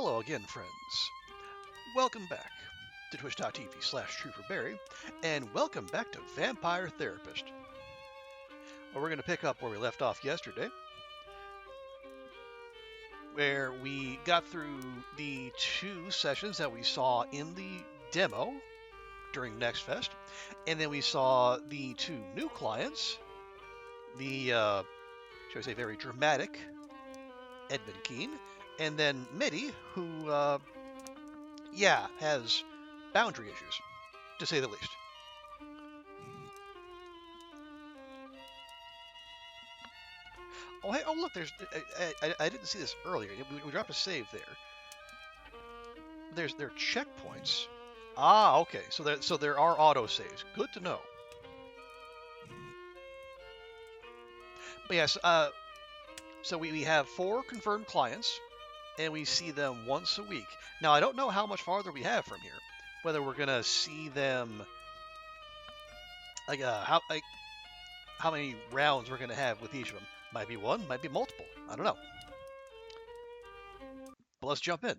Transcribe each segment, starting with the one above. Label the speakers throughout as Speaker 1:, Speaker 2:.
Speaker 1: Hello again, friends. Welcome back to twitch.tv/trooperberry, and welcome back to Vampire Therapist. Well, we're going to pick up where we left off yesterday, where we got through the 2 sessions that we saw in the demo during Next Fest, and then we saw the 2 new clients, the, shall I say, very dramatic Edmund Keene, and then Mitty, who, has boundary issues, to say the least. Oh, hey, oh look, there's, I didn't see this earlier. We dropped a save there. There are checkpoints. Ah, okay, so there are autosaves. Good to know. But yes, so we have 4 confirmed clients, and we see them once a week. Now, I don't know how much farther we have from here. Whether we're gonna see them, how many rounds we're gonna have with each of them. Might be 1, might be multiple. I don't know. But let's jump in.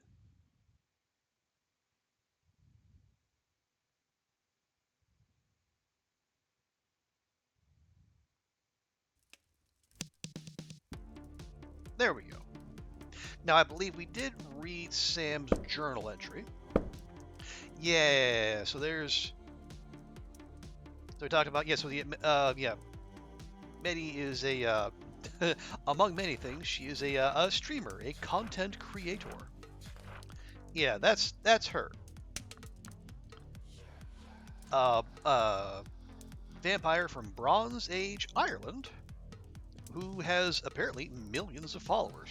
Speaker 1: There we go. Now, I believe we did read Sam's journal entry. Yeah, so there's... So we talked about... Yeah, so the... Medi is a... among many things, she is a streamer, a content creator. Yeah, that's her. Vampire from Bronze Age Ireland, who has apparently millions of followers.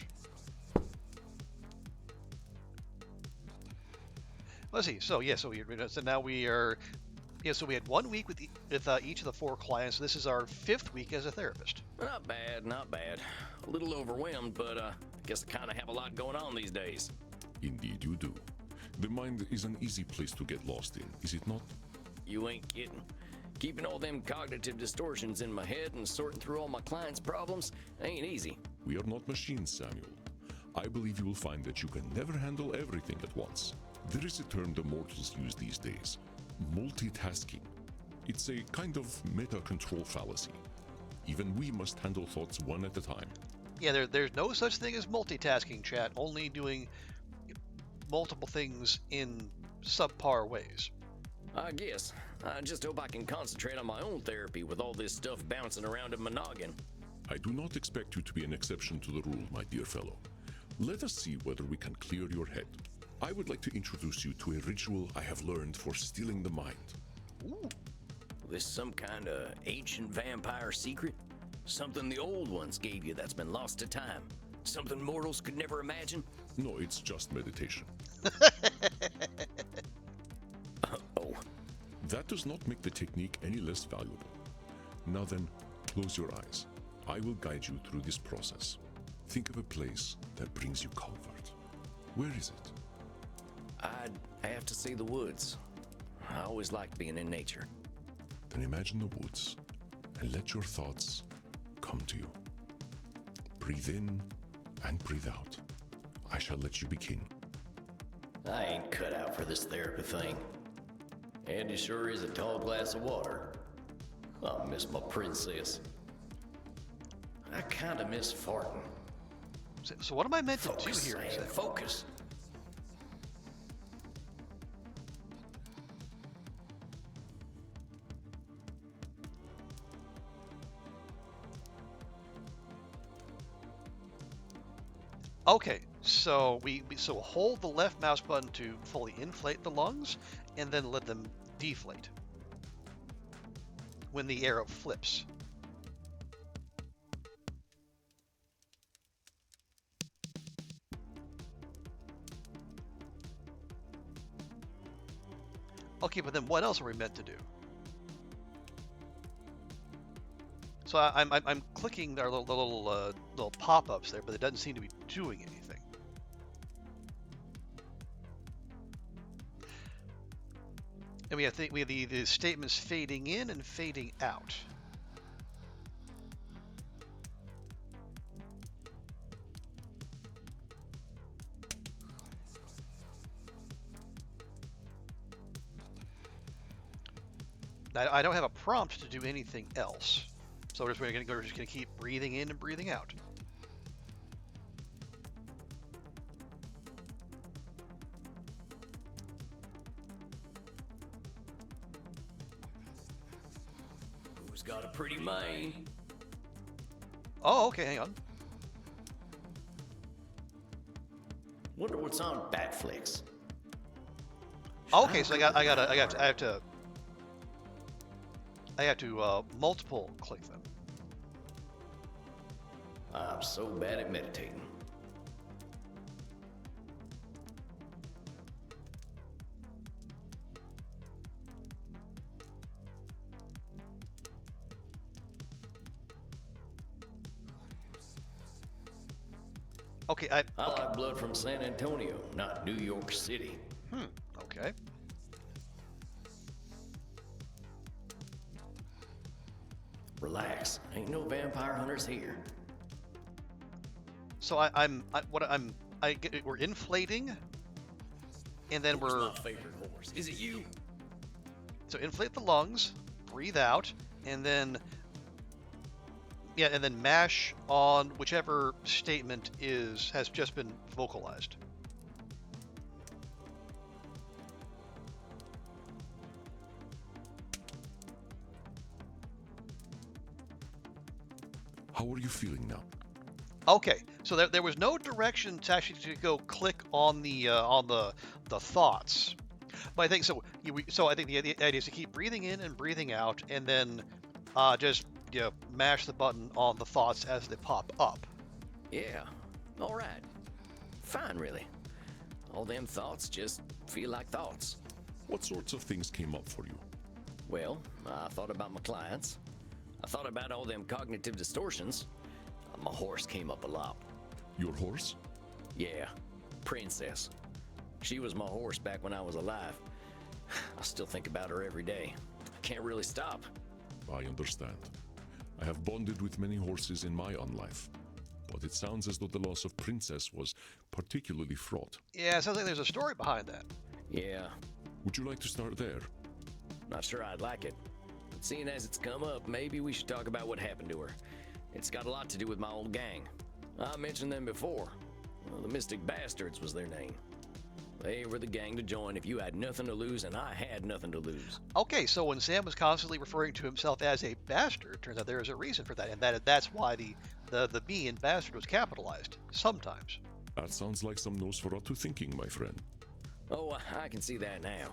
Speaker 1: Let's see. So now we are. Yeah, so we had 1 week with each of the 4 clients. This is our 5th week as a therapist.
Speaker 2: Not bad, not bad. A little overwhelmed, but I guess I kind of have a lot going on these days.
Speaker 3: Indeed you do. The mind is an easy place to get lost in, is it not?
Speaker 2: You ain't kidding. Keeping all them cognitive distortions in my head and sorting through all my clients' problems ain't easy.
Speaker 3: We are not machines, Samuel. I believe you will find that you can never handle everything at once. There is a term the mortals use these days, multitasking. It's a kind of meta-control fallacy. Even we must handle thoughts one at a time.
Speaker 1: Yeah, there's no such thing as multitasking, chat, only doing multiple things in subpar ways.
Speaker 2: I guess. I just hope I can concentrate on my own therapy with all this stuff bouncing around in my noggin.
Speaker 3: I do not expect you to be an exception to the rule, my dear fellow. Let us see whether we can clear your head. I would like to introduce you to a ritual I have learned for stealing the mind.
Speaker 2: Ooh. This some kind of ancient vampire secret? Something the old ones gave you that's been lost to time? Something mortals could never imagine?
Speaker 3: No, it's just meditation.
Speaker 2: Uh-oh.
Speaker 3: That does not make the technique any less valuable. Now then, close your eyes. I will guide you through this process. Think of a place that brings you comfort. Where is it?
Speaker 2: I'd have to say the woods. I always liked being in nature.
Speaker 3: Then imagine the woods and let your thoughts come to you. Breathe in and breathe out. I shall let you begin.
Speaker 2: I ain't cut out for this therapy thing. And it sure is a tall glass of water. I miss my princess. I kinda miss farting.
Speaker 1: So what am I meant to do here?
Speaker 2: Man, focus.
Speaker 1: Okay, so we hold the left mouse button to fully inflate the lungs, and then let them deflate when the arrow flips. Okay, but then what else are we meant to do? So I'm clicking their little pop-ups there, but it doesn't seem to be doing anything. And we have the statements fading in and fading out. I don't have a prompt to do anything else. So we're just going to keep breathing in and breathing out.
Speaker 2: Who's got a pretty mane?
Speaker 1: Oh, okay, hang on.
Speaker 2: Wonder what's on Batflix.
Speaker 1: Okay, so I have to multiple click them.
Speaker 2: I'm so bad at meditating.
Speaker 1: Okay,
Speaker 2: I like blood from San Antonio, not New York City.
Speaker 1: Okay.
Speaker 2: Relax, ain't no vampire hunters here.
Speaker 1: So we're inflating, and then
Speaker 2: Who's
Speaker 1: we're
Speaker 2: my favorite horse? Is it you?
Speaker 1: so inflate the lungs, breathe out, and then mash on whichever statement has just been vocalized.
Speaker 3: How are you feeling now?
Speaker 1: Okay, so there was no direction to actually to go click on the thoughts, but I think so. I think the idea is to keep breathing in and breathing out, and then just mash the button on the thoughts as they pop up.
Speaker 2: Yeah, all right. Fine, really. All them thoughts just feel like thoughts.
Speaker 3: What sorts of things came up for you?
Speaker 2: Well, I thought about my clients. I thought about all them cognitive distortions. My horse came up a lot.
Speaker 3: Your horse?
Speaker 2: Yeah, Princess. She was my horse back when I was alive. I still think about her every day. I can't really stop.
Speaker 3: I understand. I have bonded with many horses in my own life, but it sounds as though the loss of Princess was particularly fraught.
Speaker 1: Yeah, it sounds like there's a story behind that.
Speaker 2: Yeah,
Speaker 3: Would you like to start there?
Speaker 2: not sure I'd like it. But seeing as it's come up, maybe we should talk about what happened to her. It's got a lot to do with my old gang. I mentioned them before. Well, the Mystic Bastards was their name. They were the gang to join if you had nothing to lose, and I had nothing to lose.
Speaker 1: Okay, so when Sam was constantly referring to himself as a bastard, it turns out there is a reason for that, and that's why the B in bastard was capitalized sometimes.
Speaker 3: That sounds like some Nosferatu thinking, my friend.
Speaker 2: Oh, I can see that now.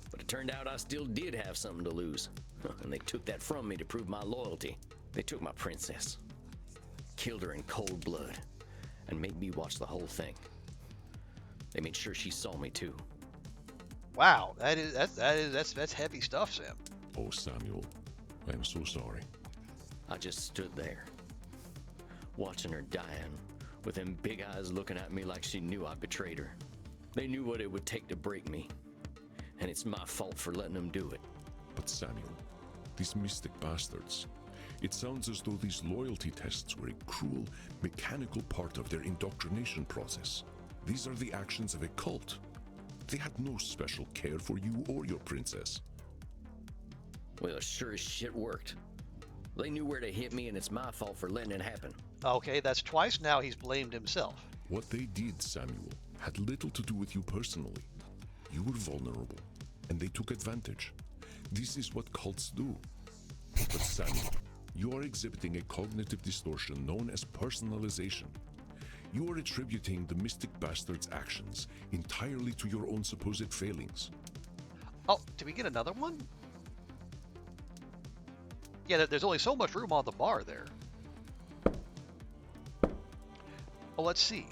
Speaker 2: But it turned out I still did have something to lose. And they took that from me to prove my loyalty. They took my princess, killed her in cold blood, and made me watch the whole thing. They made sure she saw me too.
Speaker 1: Wow, that's heavy stuff, Sam.
Speaker 3: Oh, Samuel, I am so sorry.
Speaker 2: I just stood there, watching her dying, with them big eyes looking at me like she knew I betrayed her. They knew what it would take to break me, and it's my fault for letting them do it.
Speaker 3: But Samuel, these mystic bastards, it sounds as though these loyalty tests were a cruel, mechanical part of their indoctrination process. These are the actions of a cult. They had no special care for you or your princess.
Speaker 2: Well, it sure as shit worked. They knew where to hit me, and it's my fault for letting it happen.
Speaker 1: Okay, that's twice now he's blamed himself.
Speaker 3: What they did, Samuel, had little to do with you personally. You were vulnerable, and they took advantage. This is what cults do. But Samuel, you are exhibiting a cognitive distortion known as personalization. You are attributing the mystic bastard's actions entirely to your own supposed failings.
Speaker 1: Oh, did we get another one? Yeah, there's only so much room on the bar there. Well, let's see.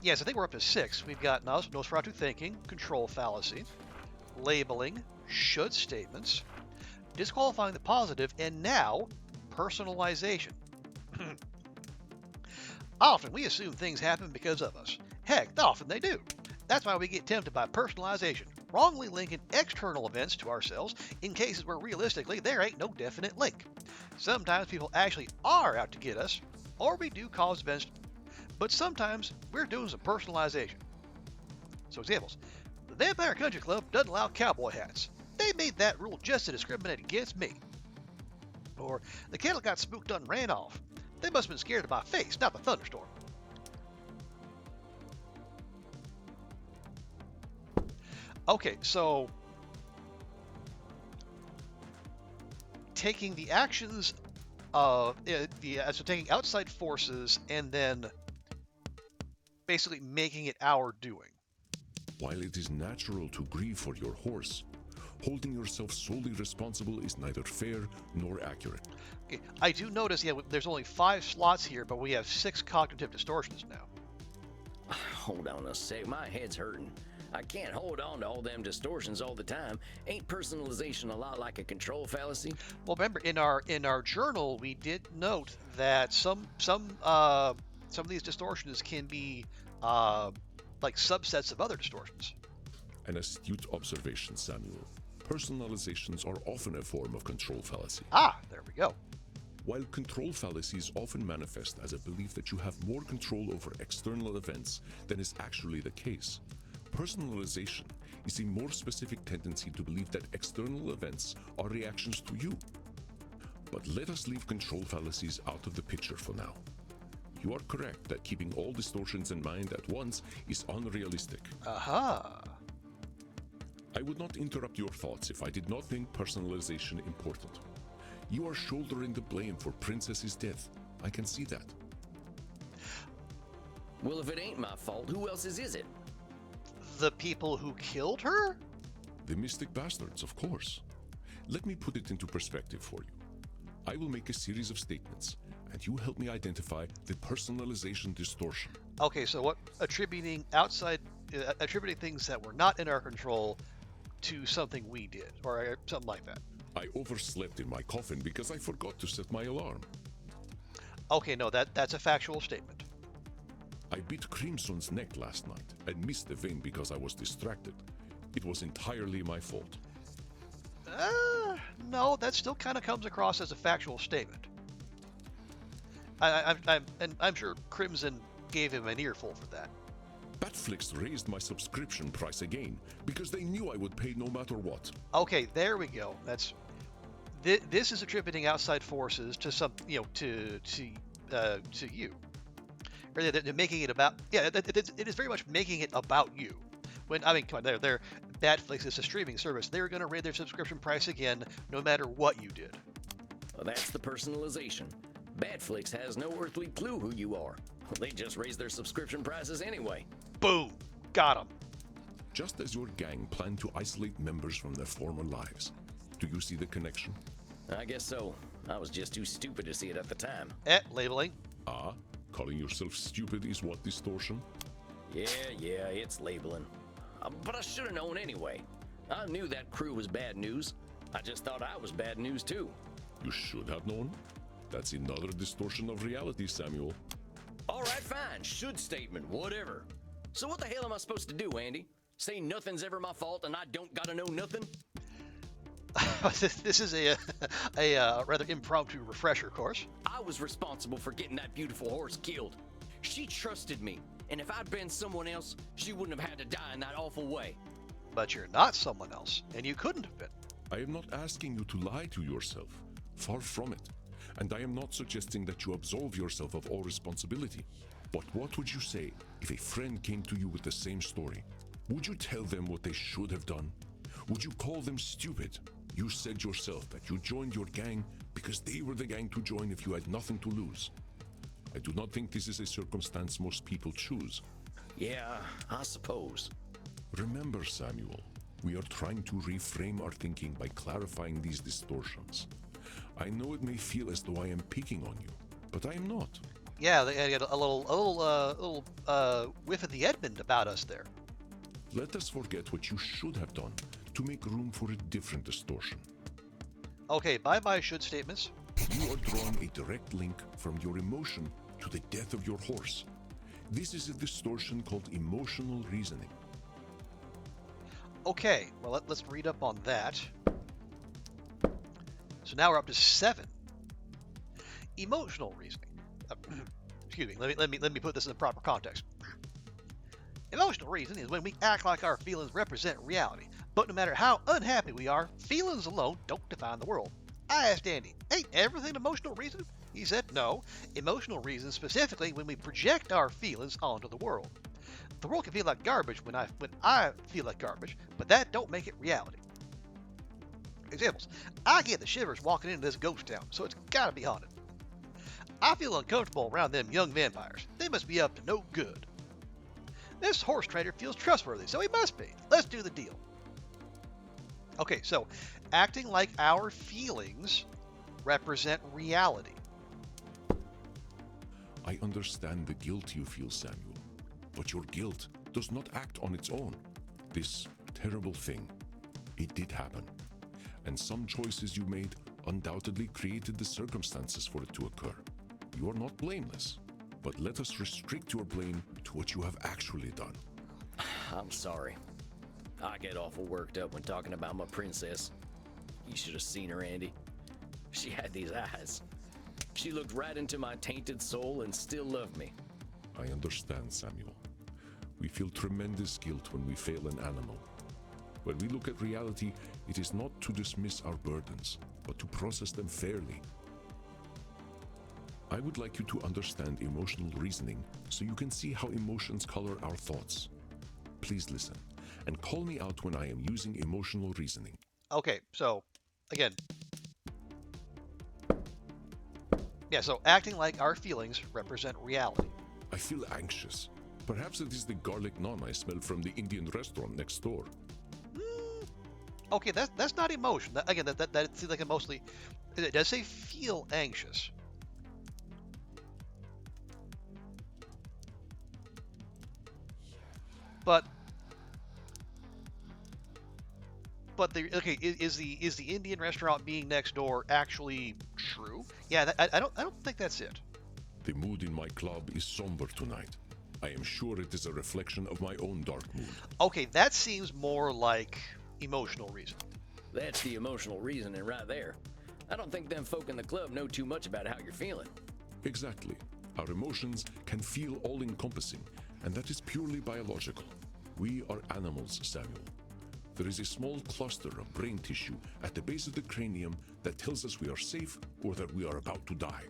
Speaker 1: Yes, I think we're up to 6. We've got Nosferatu thinking, control fallacy, labeling, should statements, disqualifying the positive, and now personalization. Often we assume things happen because of us. Heck, often they do. That's why we get tempted by personalization, wrongly linking external events to ourselves in cases where realistically there ain't no definite link. Sometimes people actually are out to get us, or we do cause events, but sometimes we're doing some personalization. So examples, The Vampire Country Club doesn't allow cowboy hats. They made that rule just to discriminate against me. Or the cattle got spooked and ran off. They must have been scared of my face, not the thunderstorm. Okay, so taking the actions of so taking outside forces and then basically making it our doing.
Speaker 3: While it is natural to grieve for your horse, holding yourself solely responsible is neither fair nor accurate.
Speaker 1: Okay, I do notice, there's only 5 slots here, but we have 6 cognitive distortions now.
Speaker 2: Hold on a sec, my head's hurting. I can't hold on to all them distortions all the time. Ain't personalization a lot like a control fallacy?
Speaker 1: Well, remember in our journal we did note that some of these distortions can be like subsets of other distortions.
Speaker 3: An astute observation, Samuel. Personalizations are often a form of control fallacy.
Speaker 1: Ah, there we go.
Speaker 3: While control fallacies often manifest as a belief that you have more control over external events than is actually the case, personalization is a more specific tendency to believe that external events are reactions to you. But let us leave control fallacies out of the picture for now. You are correct that keeping all distortions in mind at once is unrealistic.
Speaker 1: Aha.
Speaker 3: I would not interrupt your thoughts if I did not think personalization important. You are shouldering the blame for Princess's death. I can see that.
Speaker 2: Well, if it ain't my fault, who else's is it?
Speaker 1: The people who killed her?
Speaker 3: The mystic bastards, of course. Let me put it into perspective for you. I will make a series of statements, and you help me identify the personalization distortion.
Speaker 1: Okay, so what attributing things that were not in our control to something we did, or something like that.
Speaker 3: I overslept in my coffin because I forgot to set my alarm.
Speaker 1: Okay, no, that's a factual statement.
Speaker 3: I beat Crimson's neck last night and missed the vein because I was distracted. It was entirely my fault.
Speaker 1: No, that still kind of comes across as a factual statement. I'm sure Crimson gave him an earful for that.
Speaker 3: Batflix raised my subscription price again because they knew I would pay no matter what.
Speaker 1: Okay, there we go. This is attributing outside forces to some, to you. Or they're making it about, it is very much making it about you. Come on, they're Batflix is a streaming service. They're going to raise their subscription price again, no matter what you did.
Speaker 2: Well, that's the personalization. Batflix has no earthly clue who you are. They just raise their subscription prices anyway.
Speaker 1: Boom! Got him.
Speaker 3: Just as your gang planned to isolate members from their former lives. Do you see the connection?
Speaker 2: I guess so. I was just too stupid to see it at the time.
Speaker 1: Labeling.
Speaker 3: Ah, calling yourself stupid is what distortion?
Speaker 2: Yeah, it's labeling. But I should have known anyway. I knew that crew was bad news. I just thought I was bad news too.
Speaker 3: You should have known. That's another distortion of reality, Samuel.
Speaker 2: All right, fine. Should statement, whatever. So what the hell am I supposed to do, Andy? Say nothing's ever my fault and I don't gotta know nothing?
Speaker 1: This is a rather impromptu refresher course.
Speaker 2: I was responsible for getting that beautiful horse killed. She trusted me, and if I'd been someone else, she wouldn't have had to die in that awful way.
Speaker 1: But you're not someone else, and you couldn't have been.
Speaker 3: I am not asking you to lie to yourself. Far from it. And I am not suggesting that you absolve yourself of all responsibility. But what would you say if a friend came to you with the same story? Would you tell them what they should have done? Would you call them stupid? You said yourself that you joined your gang because they were the gang to join if you had nothing to lose. I do not think this is a circumstance most people choose.
Speaker 2: Yeah, I suppose.
Speaker 3: Remember, Samuel, we are trying to reframe our thinking by clarifying these distortions. I know it may feel as though I am picking on you, but I am not.
Speaker 1: Yeah, they got a little whiff of the Edmund about us there.
Speaker 3: Let us forget what you should have done to make room for a different distortion.
Speaker 1: Okay, bye-bye should statements.
Speaker 3: You are drawing a direct link from your emotion to the death of your horse. This is a distortion called emotional reasoning.
Speaker 1: Okay, well, let's read up on that. So now we're up to 7. Emotional reasoning. Excuse me. Let me put this in the proper context. Emotional reason is when we act like our feelings represent reality. But no matter how unhappy we are, feelings alone don't define the world. I asked Andy, ain't everything emotional reason? He said no. Emotional reason specifically when we project our feelings onto the world. The world can feel like garbage when I feel like garbage, but that don't make it reality. Examples. I get the shivers walking into this ghost town, so it's gotta be haunted. I feel uncomfortable around them young vampires. They must be up to no good. This horse trader feels trustworthy, so he must be. Let's do the deal. Okay, so acting like our feelings represent reality.
Speaker 3: I understand the guilt you feel, Samuel, but your guilt does not act on its own. This terrible thing, it did happen, and some choices you made undoubtedly created the circumstances for it to occur. You are not blameless, but let us restrict your blame to what you have actually done.
Speaker 2: I'm sorry. I get awful worked up when talking about my princess. You should have seen her, Andy. She had these eyes. She looked right into my tainted soul and still loved me.
Speaker 3: I understand, Samuel. We feel tremendous guilt when we fail an animal. When we look at reality, it is not to dismiss our burdens, but to process them fairly. I would like you to understand emotional reasoning so you can see how emotions color our thoughts. Please listen, and call me out when I am using emotional reasoning.
Speaker 1: Okay, so, again. Yeah, so acting like our feelings represent reality.
Speaker 3: I feel anxious. Perhaps it is the garlic naan I smell from the Indian restaurant next door.
Speaker 1: Okay, that's not emotion. Again, that seems like mostly. It does say feel anxious. But is the Indian restaurant being next door actually true? Yeah, I don't think that's it.
Speaker 3: The mood in my club is somber tonight. I am sure it is a reflection of my own dark mood.
Speaker 1: Okay, that seems more like emotional reason.
Speaker 2: That's the emotional reasoning right there. I don't think them folk in the club know too much about how you're feeling.
Speaker 3: Exactly. Our emotions can feel all-encompassing, and that is purely biological. We are animals, Samuel. There is a small cluster of brain tissue at the base of the cranium that tells us we are safe or that we are about to die.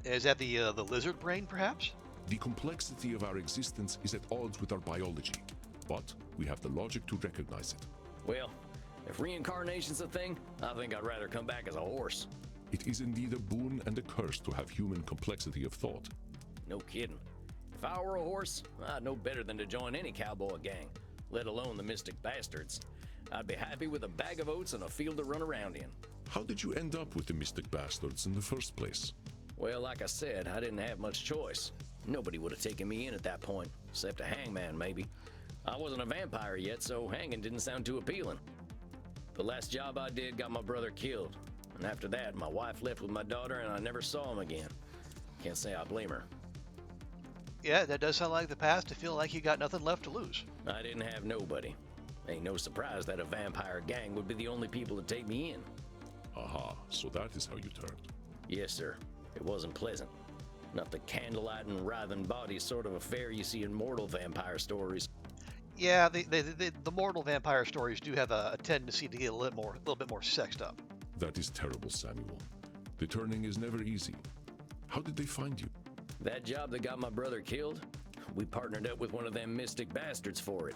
Speaker 1: Is that the lizard brain, perhaps?
Speaker 3: The complexity of our existence is at odds with our biology, but we have the logic to recognize it.
Speaker 2: Well, if reincarnation's a thing, I think I'd rather come back as a horse.
Speaker 3: It is indeed a boon and a curse to have human complexity of thought.
Speaker 2: No kidding. If I were a horse, I'd know better than to join any cowboy gang, let alone the Mystic Bastards. I'd be happy with a bag of oats and a field to run around in.
Speaker 3: How did you end up with the Mystic Bastards in the first place?
Speaker 2: Well, like I said, I didn't have much choice. Nobody would have taken me in at that point, except a hangman maybe. I wasn't a vampire yet, so hanging didn't sound too appealing. The last job I did got my brother killed, and after that, my wife left with my daughter and I never saw him again. Can't say I blame her.
Speaker 1: Yeah, that does sound like the past to feel like you got nothing left to lose.
Speaker 2: I didn't have nobody. Ain't no surprise that a vampire gang would be the only people to take me in.
Speaker 3: Aha, so that is how you turned.
Speaker 2: Yes, sir. It wasn't pleasant. Not the candlelight and writhing bodies sort of affair you see in mortal vampire stories.
Speaker 1: Yeah, the mortal vampire stories do have a tendency to get a little bit more sexed up.
Speaker 3: That is terrible, Samuel. The turning is never easy. How did they find you?
Speaker 2: That job that got my brother killed, we partnered up with one of them Mystic Bastards for it.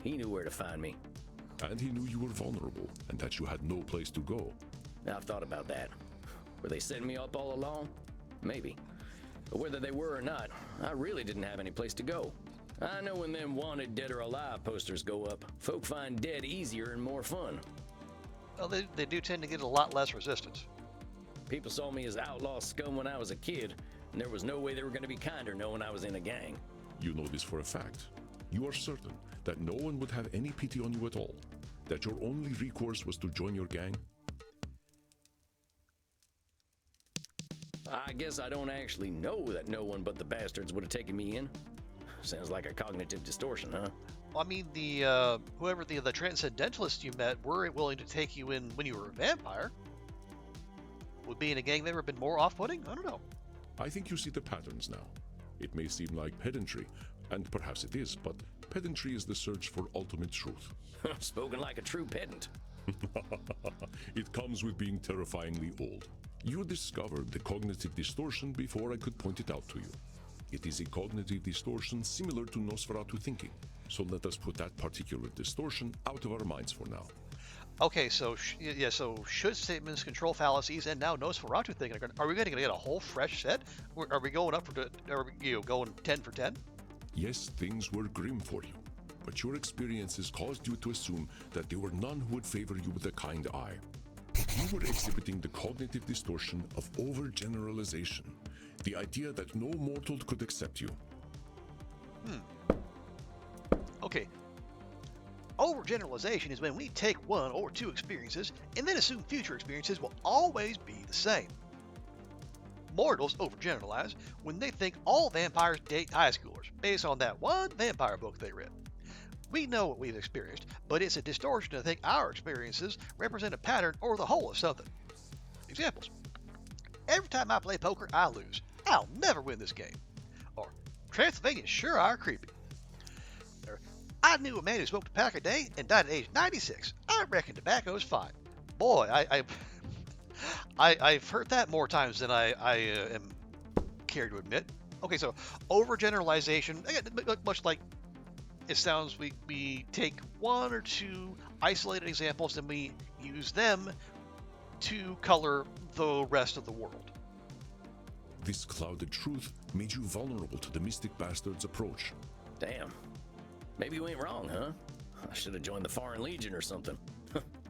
Speaker 2: He knew where to find me.
Speaker 3: And he knew you were vulnerable and that you had no place to go.
Speaker 2: I've thought about that. Were they setting me up all along? Maybe. But whether they were or not, I really didn't have any place to go. I know when them wanted dead or alive posters go up, folk find dead easier and more fun.
Speaker 1: Well, they do tend to get a lot less resistance.
Speaker 2: People saw me as outlaw scum when I was a kid, and there was no way they were going to be kinder knowing I was in a gang.
Speaker 3: You know this for a fact. You are certain that no one would have any pity on you at all, that your only recourse was to join your gang?
Speaker 2: I guess I don't actually know that no one but the bastards would have taken me in. Sounds like a cognitive distortion, huh?
Speaker 1: I mean, the whoever the transcendentalists you met were willing to take you in when you were a vampire. Would being a gang member have been more off-putting? I don't know.
Speaker 3: I think you see the patterns now. It may seem like pedantry, And perhaps it is, but pedantry is the search for ultimate truth.
Speaker 2: Spoken like a true pedant.
Speaker 3: It comes with being terrifyingly old. You discovered the cognitive distortion before I could point it out to you. It is a cognitive distortion similar to Nosferatu thinking. So let us put that particular distortion out of our minds for now.
Speaker 1: Okay, so so should statements, control fallacies, and now Nosferatu thinking are we going to get a whole fresh set? Are we going up for? Are we going 10 for 10?
Speaker 3: Yes, things were grim for you, but your experiences caused you to assume that there were none who would favor you with a kind eye. You were exhibiting the cognitive distortion of overgeneralization, the idea that no mortal could accept you.
Speaker 1: Okay. Overgeneralization is when we take one or two experiences and then assume future experiences will always be the same. Mortals overgeneralize when they think all vampires date high schoolers based on that one vampire book they read. We know what we've experienced, but it's a distortion to think our experiences represent a pattern or the whole of something. Examples. Every time I play poker, I lose. I'll never win this game. Or, Transylvanians sure are creepy. Or, I knew a man who smoked a pack a day and died at age 96. I reckon tobacco's fine. Boy, I've heard that more times than I am care to admit. Okay, so overgeneralization, again, much like it sounds, we take one or two isolated examples and we use them to color the rest of the world.
Speaker 3: This clouded truth made you vulnerable to the mystic bastard's approach.
Speaker 2: Damn. Maybe you ain't wrong, huh? I should have joined the Foreign Legion or something.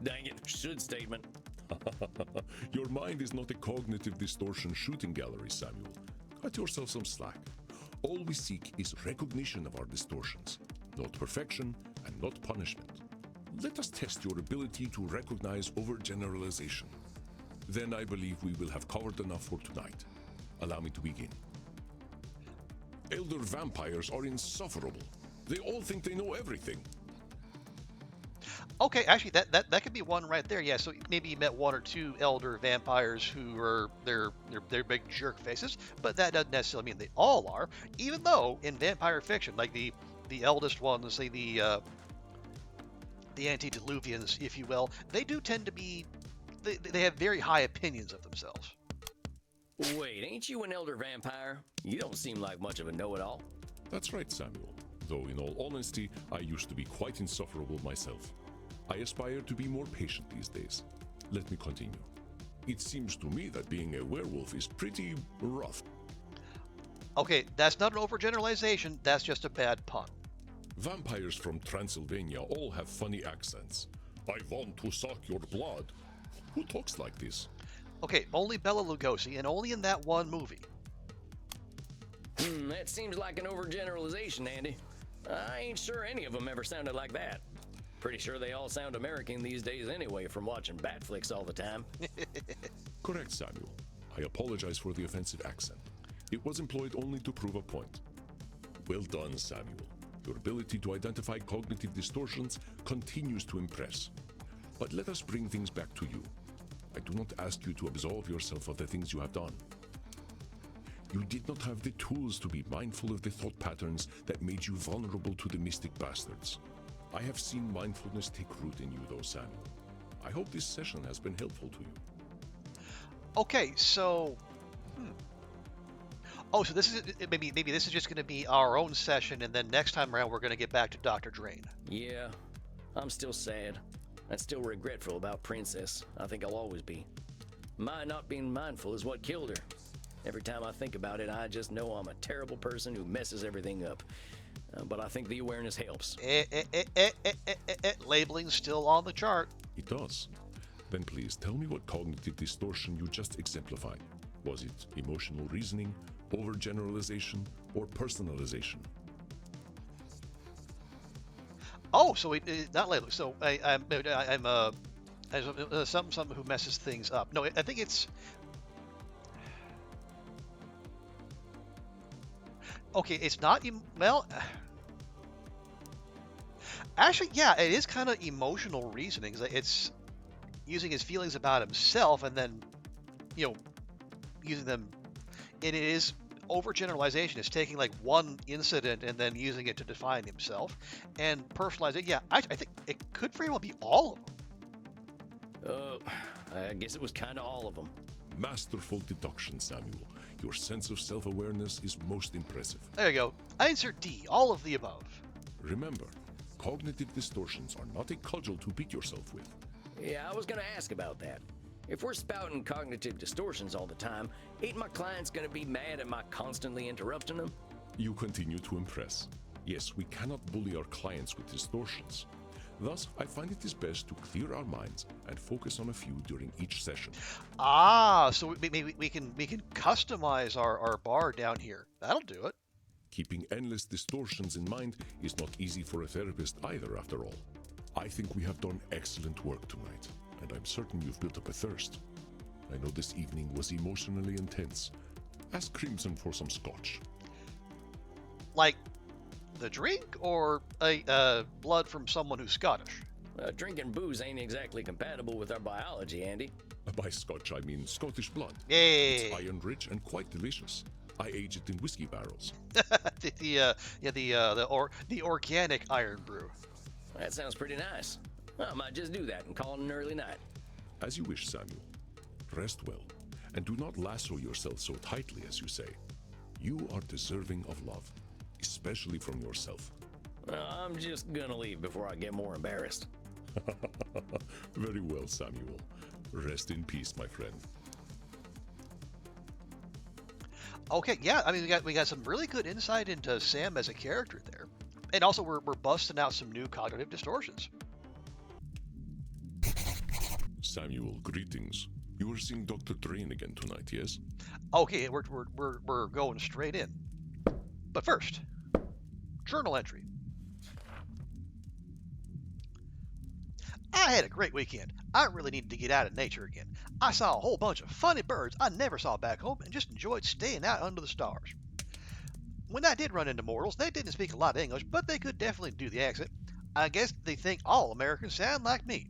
Speaker 2: Dang it, should statement.
Speaker 3: Your mind is not a cognitive distortion shooting gallery, Samuel. Cut yourself some slack. All we seek is recognition of our distortions, not perfection and not punishment. Let us test your ability to recognize overgeneralization. Then I believe we will have covered enough for tonight. Allow me to begin. Elder vampires are insufferable. They all think they know everything.
Speaker 1: Okay, actually, that could be one right there. Yeah, so maybe you met one or two elder vampires who are they're big jerk faces, but that doesn't necessarily mean they all are. Even though in vampire fiction, like the eldest ones, say the antediluvians, if you will, they do tend to be they have very high opinions of themselves.
Speaker 2: Wait, ain't you an elder vampire? You don't seem like much of a know-it-all.
Speaker 3: That's right, Samuel. Though in all honesty, I used to be quite insufferable myself. I aspire to be more patient these days. Let me continue. It seems to me that being a werewolf is pretty rough.
Speaker 1: Okay, that's not an overgeneralization, that's just a bad pun.
Speaker 3: Vampires from Transylvania all have funny accents. I want to suck your blood. Who talks like this?
Speaker 1: Okay, only Bela Lugosi, and only in that one movie.
Speaker 2: That seems like an overgeneralization, Andy. I ain't sure any of them ever sounded like that. Pretty sure they all sound American these days anyway from watching bat flicks all the time.
Speaker 3: Correct, Samuel. I apologize for the offensive accent. It was employed only to prove a point. Well done, Samuel. Your ability to identify cognitive distortions continues to impress. But let us bring things back to you. I do not ask you to absolve yourself of the things you have done. You did not have the tools to be mindful of the thought patterns that made you vulnerable to the mystic bastards. I have seen mindfulness take root in you, though, Samuel. I hope this session has been helpful to you.
Speaker 1: Okay, so... Oh, so this is maybe this is just going to be our own session, and then next time around we're going to get back to Dr. Drayne.
Speaker 2: Yeah, I'm still sad. I'm still regretful about Princess. I think I'll always be. My not being mindful is what killed her. Every time I think about it, I just know I'm a terrible person who messes everything up. But I think the awareness helps.
Speaker 1: Labeling's still on the chart.
Speaker 3: It does. Then please tell me what cognitive distortion you just exemplified. Was it emotional reasoning, overgeneralization, or personalization?
Speaker 1: Oh, so not labeling. So I'm something who messes things up. No, I think it's... Okay, it's not... Well... Actually, yeah, it is kind of emotional reasoning. It's using his feelings about himself and then, using them. It is overgeneralization is taking like one incident and then using it to define himself. And personalization, yeah, I think it could very well be all of them.
Speaker 2: I guess it was kind of all of them.
Speaker 3: Masterful deduction, Samuel. Your sense of self-awareness is most impressive.
Speaker 1: There you go. Answer D, all of the above.
Speaker 3: Remember, cognitive distortions are not a cudgel to beat yourself with.
Speaker 2: Yeah, I was gonna ask about that. If we're spouting cognitive distortions all the time, ain't my clients gonna be mad at my constantly interrupting them?
Speaker 3: You continue to impress. Yes, we cannot bully our clients with distortions. Thus, I find it is best to clear our minds and focus on a few during each session.
Speaker 1: Ah, so maybe we can customize our bar down here. That'll do it.
Speaker 3: Keeping endless distortions in mind is not easy for a therapist either, after all. I think we have done excellent work tonight, and I'm certain you've built up a thirst. I know this evening was emotionally intense. Ask Crimson for some scotch.
Speaker 1: Like the drink or blood from someone who's Scottish?
Speaker 2: Drinking booze ain't exactly compatible with our biology, Andy.
Speaker 3: By scotch, I mean Scottish blood.
Speaker 1: Yay!
Speaker 3: It's iron-rich and quite delicious. I age it in whiskey barrels.
Speaker 1: the organic iron brew.
Speaker 2: That sounds pretty nice. I might just do that and call it an early night.
Speaker 3: As you wish, Samuel. Rest well, and do not lasso yourself so tightly, as you say. You are deserving of love, especially from yourself.
Speaker 2: I'm just gonna leave before I get more embarrassed.
Speaker 3: Very well, Samuel. Rest in peace, my friend.
Speaker 1: Okay, yeah, I mean we got some really good insight into Sam as a character there, and also we're busting out some new cognitive distortions.
Speaker 3: Samuel, greetings. You are seeing Dr. Drayne again tonight, yes?
Speaker 1: Okay, we're going straight in. But first, journal entry. I had a great weekend. I really needed to get out in nature again. I saw a whole bunch of funny birds I never saw back home and just enjoyed staying out under the stars. When I did run into mortals, they didn't speak a lot of English, but they could definitely do the accent. I guess they think all Americans sound like me.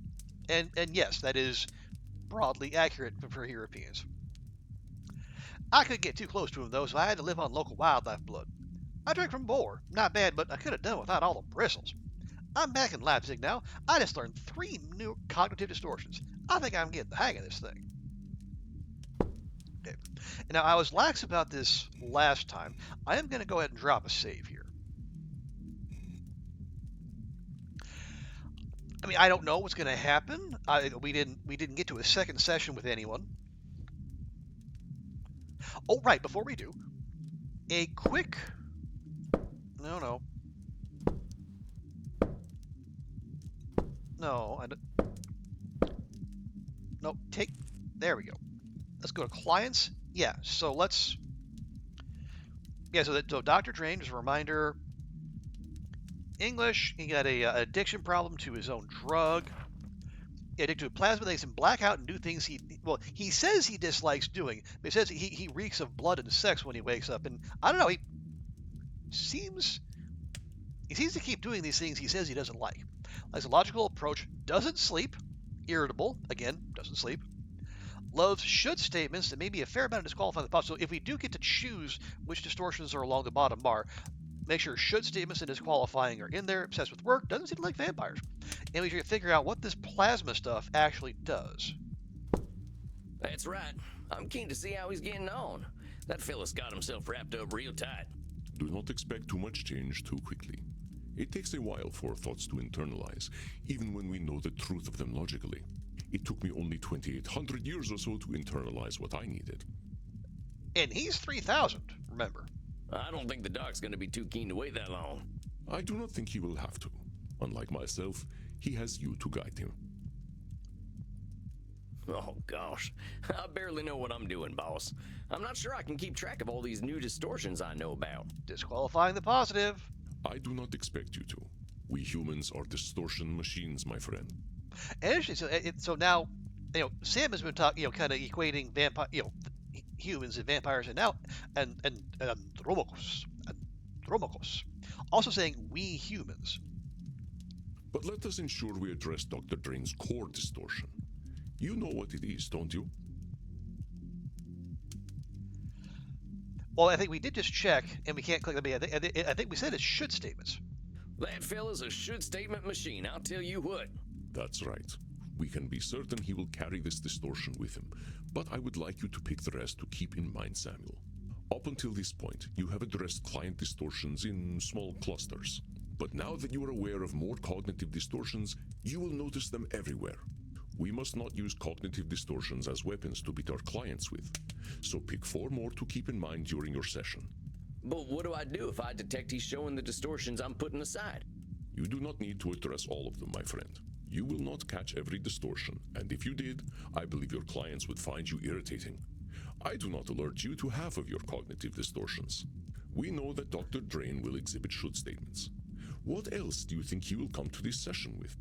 Speaker 1: And yes, that is broadly accurate for Europeans. I couldn't get too close to them though, so I had to live on local wildlife blood. I drank from boar. Not bad, but I could have done without all the bristles. I'm back in Leipzig now. I just learned 3 new cognitive distortions. I think I'm getting the hang of this thing. Okay. Now, I was lax about this last time. I am going to go ahead and drop a save here. I mean, I don't know what's going to happen. We didn't get to a second session with anyone. Oh, right, before we do, a quick... No, I don't... No, there we go. Let's go to clients. Yeah, so let's... Yeah, so Dr. Drayne, just a reminder, English, he got a addiction problem to his own drug. He addicted to plasma, they can black out and do things he says he dislikes doing, but he says he reeks of blood and sex when he wakes up, and I don't know, he seems to keep doing these things he says he doesn't like. Likes a logical approach, doesn't sleep, irritable, again, doesn't sleep, loves should statements that may be a fair amount of disqualifying the thoughts. So if we do get to choose which distortions are along the bottom bar, make sure should statements and disqualifying are in there, obsessed with work, doesn't seem to like vampires. And we should figure out what this plasma stuff actually does.
Speaker 2: That's right. I'm keen to see how he's getting on. That fella's got himself wrapped up real tight.
Speaker 3: Do not expect too much change too quickly. It takes a while for thoughts to internalize, even when we know the truth of them logically. It took me only 2,800 years or so to internalize what I needed.
Speaker 1: And he's 3,000, remember.
Speaker 2: I don't think the doc's gonna be too keen to wait that long.
Speaker 3: I do not think he will have to. Unlike myself, he has you to guide him.
Speaker 2: Oh gosh, I barely know what I'm doing, boss. I'm not sure I can keep track of all these new distortions I know about.
Speaker 1: Disqualifying the positive.
Speaker 3: I do not expect you to. We humans are distortion machines, my friend.
Speaker 1: And actually, so now, Sam has been talking, kind of equating humans and vampires, and now, and Andromachos, also saying we humans.
Speaker 3: But let us ensure we address Dr. Drayne's core distortion. You know what it is, don't you?
Speaker 1: Well, I think we did just check, and we can't click. I think we said it's should statements.
Speaker 2: That fella's a should statement machine, I'll tell you what.
Speaker 3: That's right. We can be certain he will carry this distortion with him, but I would like you to pick the rest to keep in mind, Samuel. Up until this point, you have addressed client distortions in small clusters. But now that you are aware of more cognitive distortions, you will notice them everywhere. We must not use cognitive distortions as weapons to beat our clients with. So pick 4 more to keep in mind during your session.
Speaker 2: But what do I do if I detect he's showing the distortions I'm putting aside?
Speaker 3: You do not need to address all of them, my friend. You will not catch every distortion, and if you did, I believe your clients would find you irritating. I do not alert you to half of your cognitive distortions. We know that Dr. Drayne will exhibit should statements. What else do you think he will come to this session with?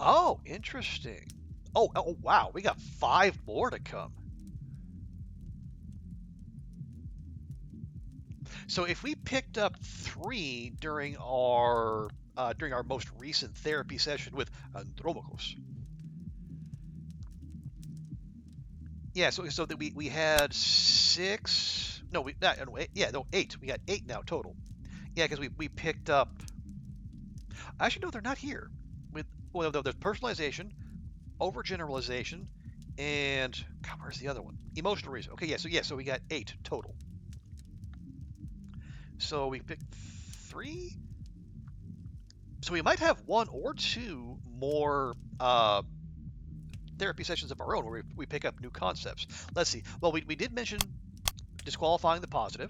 Speaker 1: Oh, interesting. Oh, wow, we got 5 more to come. So if we picked up 3 during our most recent therapy session with Andromachos. Yeah, so that we had 6. No, 8. We got 8 now total. Yeah, because we picked up. Actually, no, they're not here. There's personalization, overgeneralization, and God, where's the other one? Emotional reason. Okay, so we got 8 total. So we picked 3. So we might have 1 or 2 more therapy sessions of our own where we pick up new concepts. Let's see. Well, we did mention disqualifying the positive.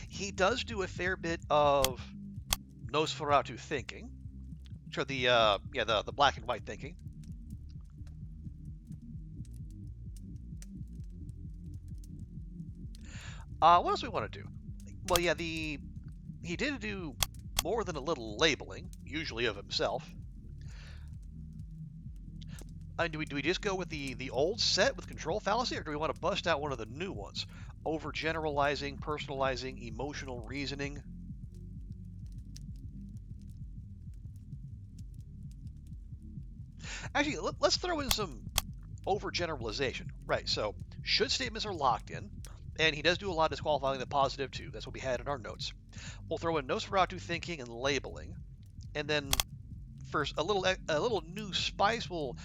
Speaker 1: He does do a fair bit of Nosferatu thinking. Sure, the black and white thinking. What else do we want to do? Well, yeah, he did do more than a little labeling, usually of himself. Do we just go with the old set with control fallacy, or do we want to bust out one of the new ones? Overgeneralizing, personalizing, emotional reasoning. Actually, let's throw in some overgeneralization. Right, so should statements are locked in, and he does do a lot of disqualifying the positive too. That's what we had in our notes. We'll throw in Nosferatu thinking and labeling, and then first a little new spice. We'll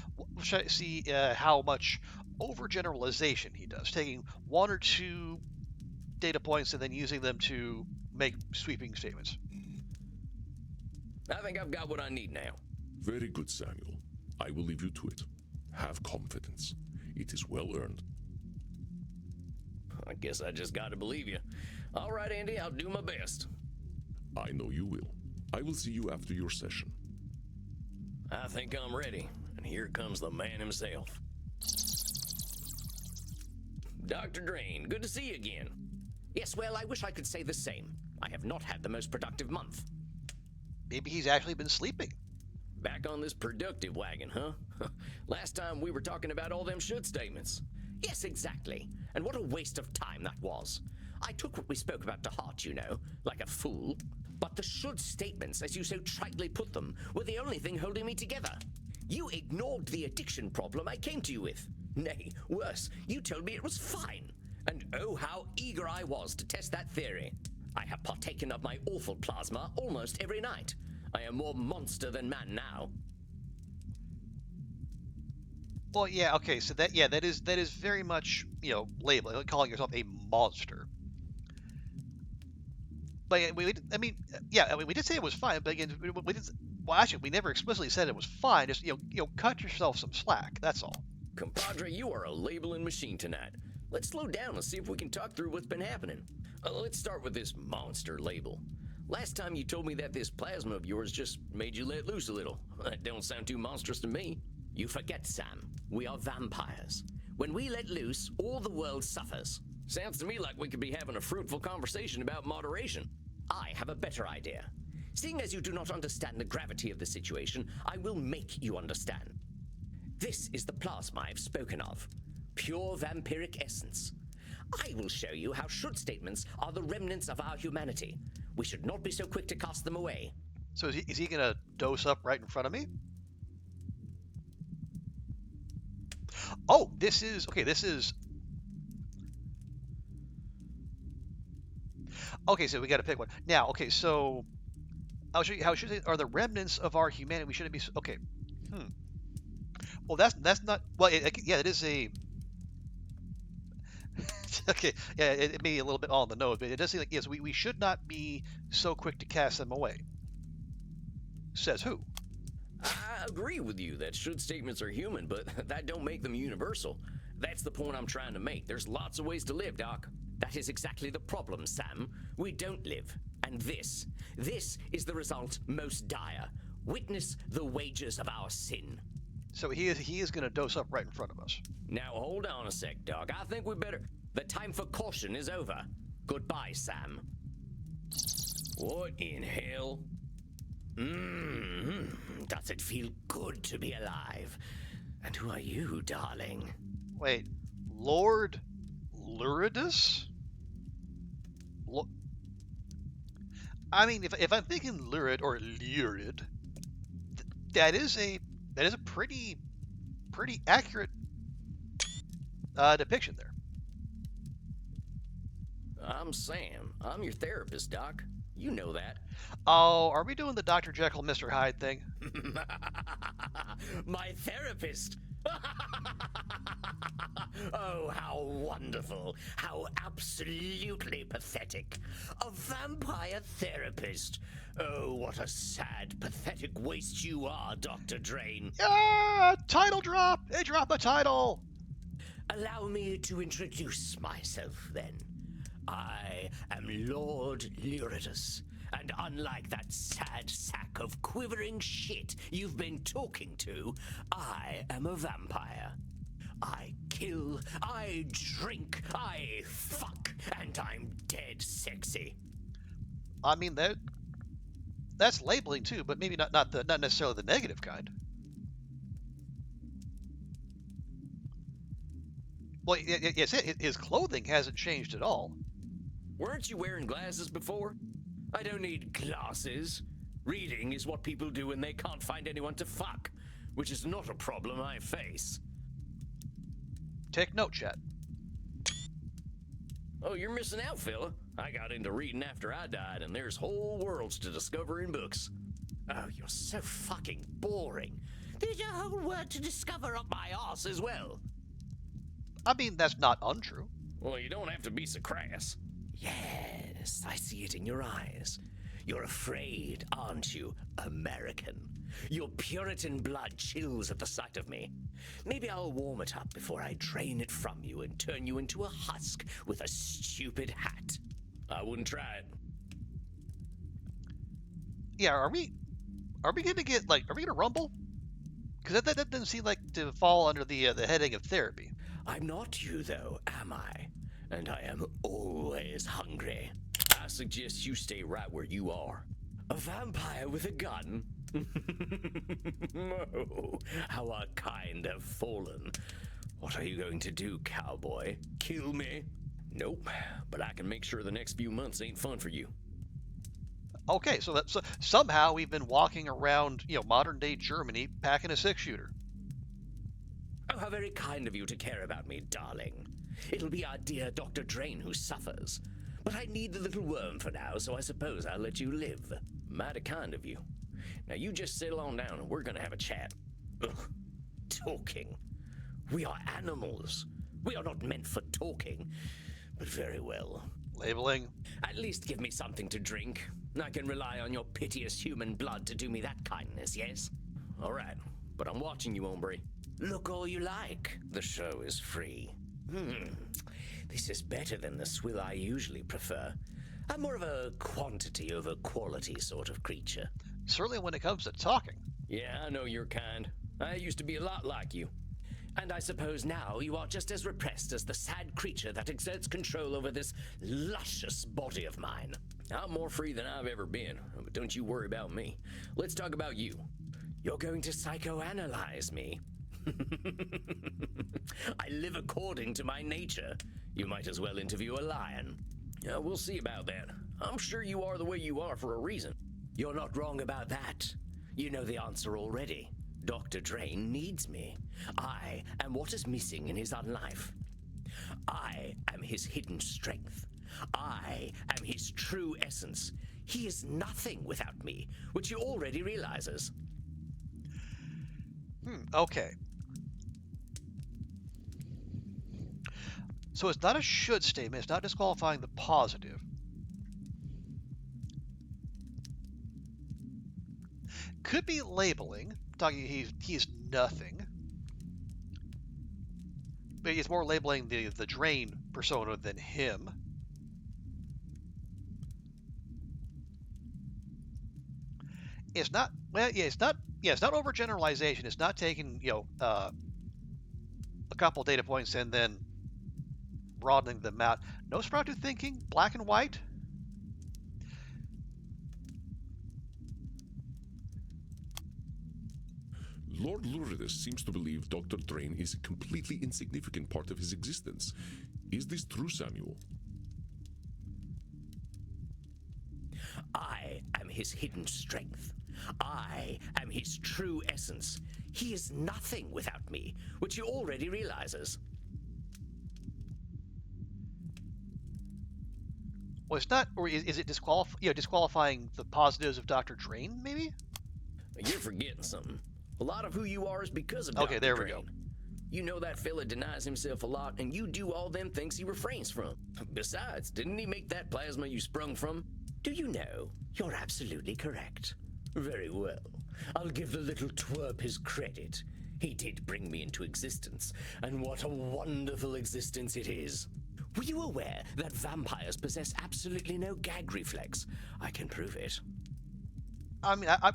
Speaker 1: see how much overgeneralization he does, taking 1 or 2 data points and then using them to make sweeping statements.
Speaker 2: I think I've got what I need now.
Speaker 3: Very good, Samuel. I will leave you to it. Have confidence. It is well earned.
Speaker 2: I guess I just gotta believe you. All right, Andy, I'll do my best.
Speaker 3: I know you will. I will see you after your session.
Speaker 2: I think I'm ready, and here comes the man himself. Dr. Drayne, good to see you again.
Speaker 4: Yes, well, I wish I could say the same. I have not had the most productive month.
Speaker 1: Maybe he's actually been sleeping.
Speaker 2: Back on this productive wagon, huh? Last time we were talking about all them should statements.
Speaker 4: Yes, exactly. And what a waste of time that was. I took what we spoke about to heart, you know, like a fool. But the should statements, as you so tritely put them, were the only thing holding me together. You ignored the addiction problem I came to you with. Nay, worse, you told me it was fine. And oh, how eager I was to test that theory. I have partaken of my awful plasma almost every night. I am more monster than man now.
Speaker 1: Well, yeah, okay, so that is very much, labeling, like calling yourself a monster. But we did say it was fine, but again, we did. Well, actually, we never explicitly said it was fine. Just cut yourself some slack. That's all.
Speaker 2: Compadre, you are a labeling machine tonight. Let's slow down and see if we can talk through what's been happening. Let's start with this monster label. Last time you told me that this plasma of yours just made you let loose a little. That don't sound too monstrous to me.
Speaker 4: You forget, Sam. We are vampires. When we let loose, all the world suffers.
Speaker 2: Sounds to me like we could be having a fruitful conversation about moderation.
Speaker 4: I have a better idea. Seeing as you do not understand the gravity of the situation, I will make you understand. This is the plasma I've spoken of. Pure vampiric essence. I will show you how should statements are the remnants of our humanity. We should not be so quick to cast them away.
Speaker 1: So is he going to dose up right in front of me? Oh, this is Okay, so we got to pick one now. Okay, so I'll show you how should are the remnants of our humanity. We shouldn't be okay. Hmm. Well, that's not. Well, yeah, it is a. Okay, yeah, it may be a little bit on the nose, but it does seem like yes, we should not be so quick to cast them away. Says who?
Speaker 2: I agree with you that should statements are human, but that don't make them universal. That's the point I'm trying to make. There's lots of ways to live, Doc.
Speaker 4: That is exactly the problem, Sam. We don't live. And this is the result most dire. Witness the wages of our sin.
Speaker 1: So he is going to dose up right in front of us.
Speaker 2: Now hold on a sec, Doc. I think we better.
Speaker 4: The time for caution is over. Goodbye, Sam.
Speaker 2: What in hell?
Speaker 4: Does it feel good to be alive? And who are you, darling?
Speaker 1: Wait, Lord Luridus? I mean, if I'm thinking lurid or lurid, that is a pretty accurate depiction there.
Speaker 2: I'm Sam. I'm your therapist, Doc. You know that.
Speaker 1: Oh, are we doing the Dr. Jekyll, Mr. Hyde thing?
Speaker 4: My therapist! Oh, how wonderful. How absolutely pathetic. A vampire therapist. Oh, what a sad, pathetic waste you are, Dr. Drayne.
Speaker 1: Title drop! Hey, drop a title!
Speaker 4: Allow me to introduce myself, then. I am Lord Luridus, and unlike that sad sack of quivering shit you've been talking to, I am a vampire. I kill, I drink, I fuck, and I'm dead sexy.
Speaker 1: I mean that's labeling too, but maybe not necessarily the negative kind. Well, yes, his clothing hasn't changed at all.
Speaker 2: Weren't you wearing glasses before?
Speaker 4: I don't need glasses. Reading is what people do when they can't find anyone to fuck, which is not a problem I face.
Speaker 1: Take note, chat.
Speaker 2: Oh, you're missing out, fella. I got into reading after I died, and there's whole worlds to discover in books.
Speaker 4: Oh, you're so fucking boring. There's a whole world to discover up my arse as well.
Speaker 1: I mean, that's not untrue.
Speaker 2: Well, you don't have to be so crass.
Speaker 4: Yes, I see it in your eyes. You're afraid, aren't you, American? Your Puritan blood chills at the sight of me. Maybe I'll warm it up before I drain it from you and turn you into a husk with a stupid hat.
Speaker 2: I wouldn't try it.
Speaker 1: Yeah, are we gonna get are we gonna rumble? Because that doesn't seem like to fall under the heading of therapy.
Speaker 4: I'm not you, though, am I? And I am always hungry.
Speaker 2: I suggest you stay right where you are.
Speaker 4: A vampire with a gun? Oh, how our kind have fallen. What are you going to do, cowboy? Kill me?
Speaker 2: Nope, but I can make sure the next few months ain't fun for you.
Speaker 1: Okay, so somehow we've been walking around, modern day Germany packing a 6-shooter.
Speaker 4: Oh, how very kind of you to care about me, darling. It'll be our dear Dr. Drayne who suffers. But I need the little worm for now, so I suppose I'll let you live.
Speaker 2: Mighty kind of you. Now you just settle on down and we're gonna have a chat.
Speaker 4: Ugh, talking. We are animals. We are not meant for talking. But very well.
Speaker 1: Labeling.
Speaker 4: At least give me something to drink. I can rely on your piteous human blood to do me that kindness, yes?
Speaker 2: All right, but I'm watching you, hombre.
Speaker 4: Look all you like. The show is free. This is better than the swill I usually prefer. I'm more of a quantity over quality sort of creature.
Speaker 1: Certainly when it comes to talking.
Speaker 2: Yeah, I know your kind. I used to be a lot like you.
Speaker 4: And I suppose now you are just as repressed as the sad creature that exerts control over this luscious body of mine.
Speaker 2: I'm more free than I've ever been, but don't you worry about me. Let's talk about you.
Speaker 4: You're going to psychoanalyze me. I live according to my nature. You might as well interview a lion.
Speaker 2: Yeah, we'll see about that. I'm sure you are the way you are for a reason.
Speaker 4: You're not wrong about that. You know the answer already. Dr. Drayne needs me. I am what is missing in his unlife. I am his hidden strength. I am his true essence. He is nothing without me, which he already realizes.
Speaker 1: Okay. So it's not a should statement. It's not disqualifying the positive. Could be labeling, talking he's nothing. But it's more labeling the Drayne persona than him. It's not, well, yeah, it's not overgeneralization. It's not taking, a couple data points and then broadening them out. Nosferatu thinking, black and white.
Speaker 3: Lord Luridus seems to believe Dr. Drayne is a completely insignificant part of his existence. Is this true, Samuel?
Speaker 4: I am his hidden strength. I am his true essence. He is nothing without me, which he already realizes.
Speaker 1: Well, it's not, or is it disqualifying the positives of Dr. Drayne, maybe?
Speaker 4: You're forgetting something. A lot of who you are is because of
Speaker 1: Okay,
Speaker 4: Dr.
Speaker 1: there we
Speaker 4: Drayne.
Speaker 1: go.
Speaker 4: You know that fella denies himself a lot, and you do all them things he refrains from. Besides, didn't he make that plasma you sprung from? Do you know? You're absolutely correct. Very well. I'll give the little twerp his credit. He did bring me into existence, and what a wonderful existence it is. Were you aware that vampires possess absolutely no gag reflex? I can prove it.
Speaker 1: I mean, I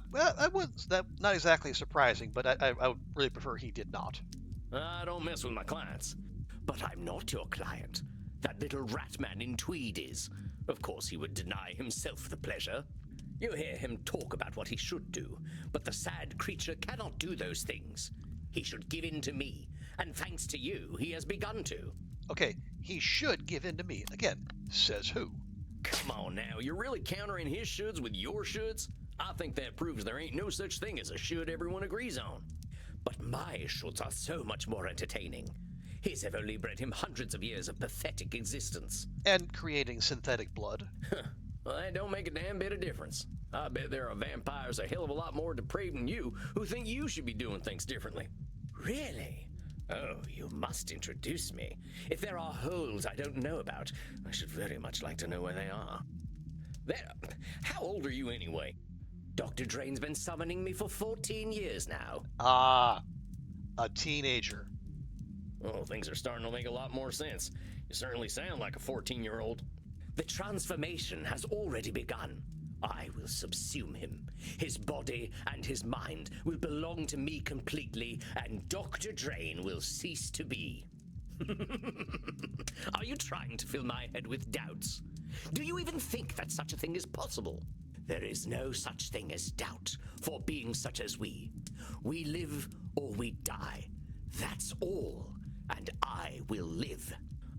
Speaker 1: was not exactly surprising, but I would really prefer he did not.
Speaker 4: I don't mess with my clients. But I'm not your client. That little rat man in tweed is. Of course he would deny himself the pleasure. You hear him talk about what he should do, but the sad creature cannot do those things. He should give in to me, and thanks to you, he has begun to.
Speaker 1: Okay, he should give in to me. Again, says who?
Speaker 4: Come on now, you're really countering his shoulds with your shoulds? I think that proves there ain't no such thing as a should everyone agrees on. But my shoulds are so much more entertaining. His have only bred him hundreds of years of pathetic existence.
Speaker 1: And creating synthetic blood.
Speaker 4: Well, that don't make a damn bit of difference. I bet there are vampires a hell of a lot more depraved than you who think you should be doing things differently. Really? Oh, you must introduce me. If there are holes I don't know about, I should very much like to know where they are. How old are you anyway? Dr. Drayne's been summoning me for 14 years now.
Speaker 1: Ah, a teenager.
Speaker 4: Oh, things are starting to make a lot more sense. You certainly sound like a 14-year-old. The transformation has already begun. I will subsume him. His body and his mind will belong to me completely, and Dr. Drayne will cease to be. Are you trying to fill my head with doubts? Do you even think that such a thing is possible? There is no such thing as doubt for beings such as we. We live or we die. That's all. And I will live.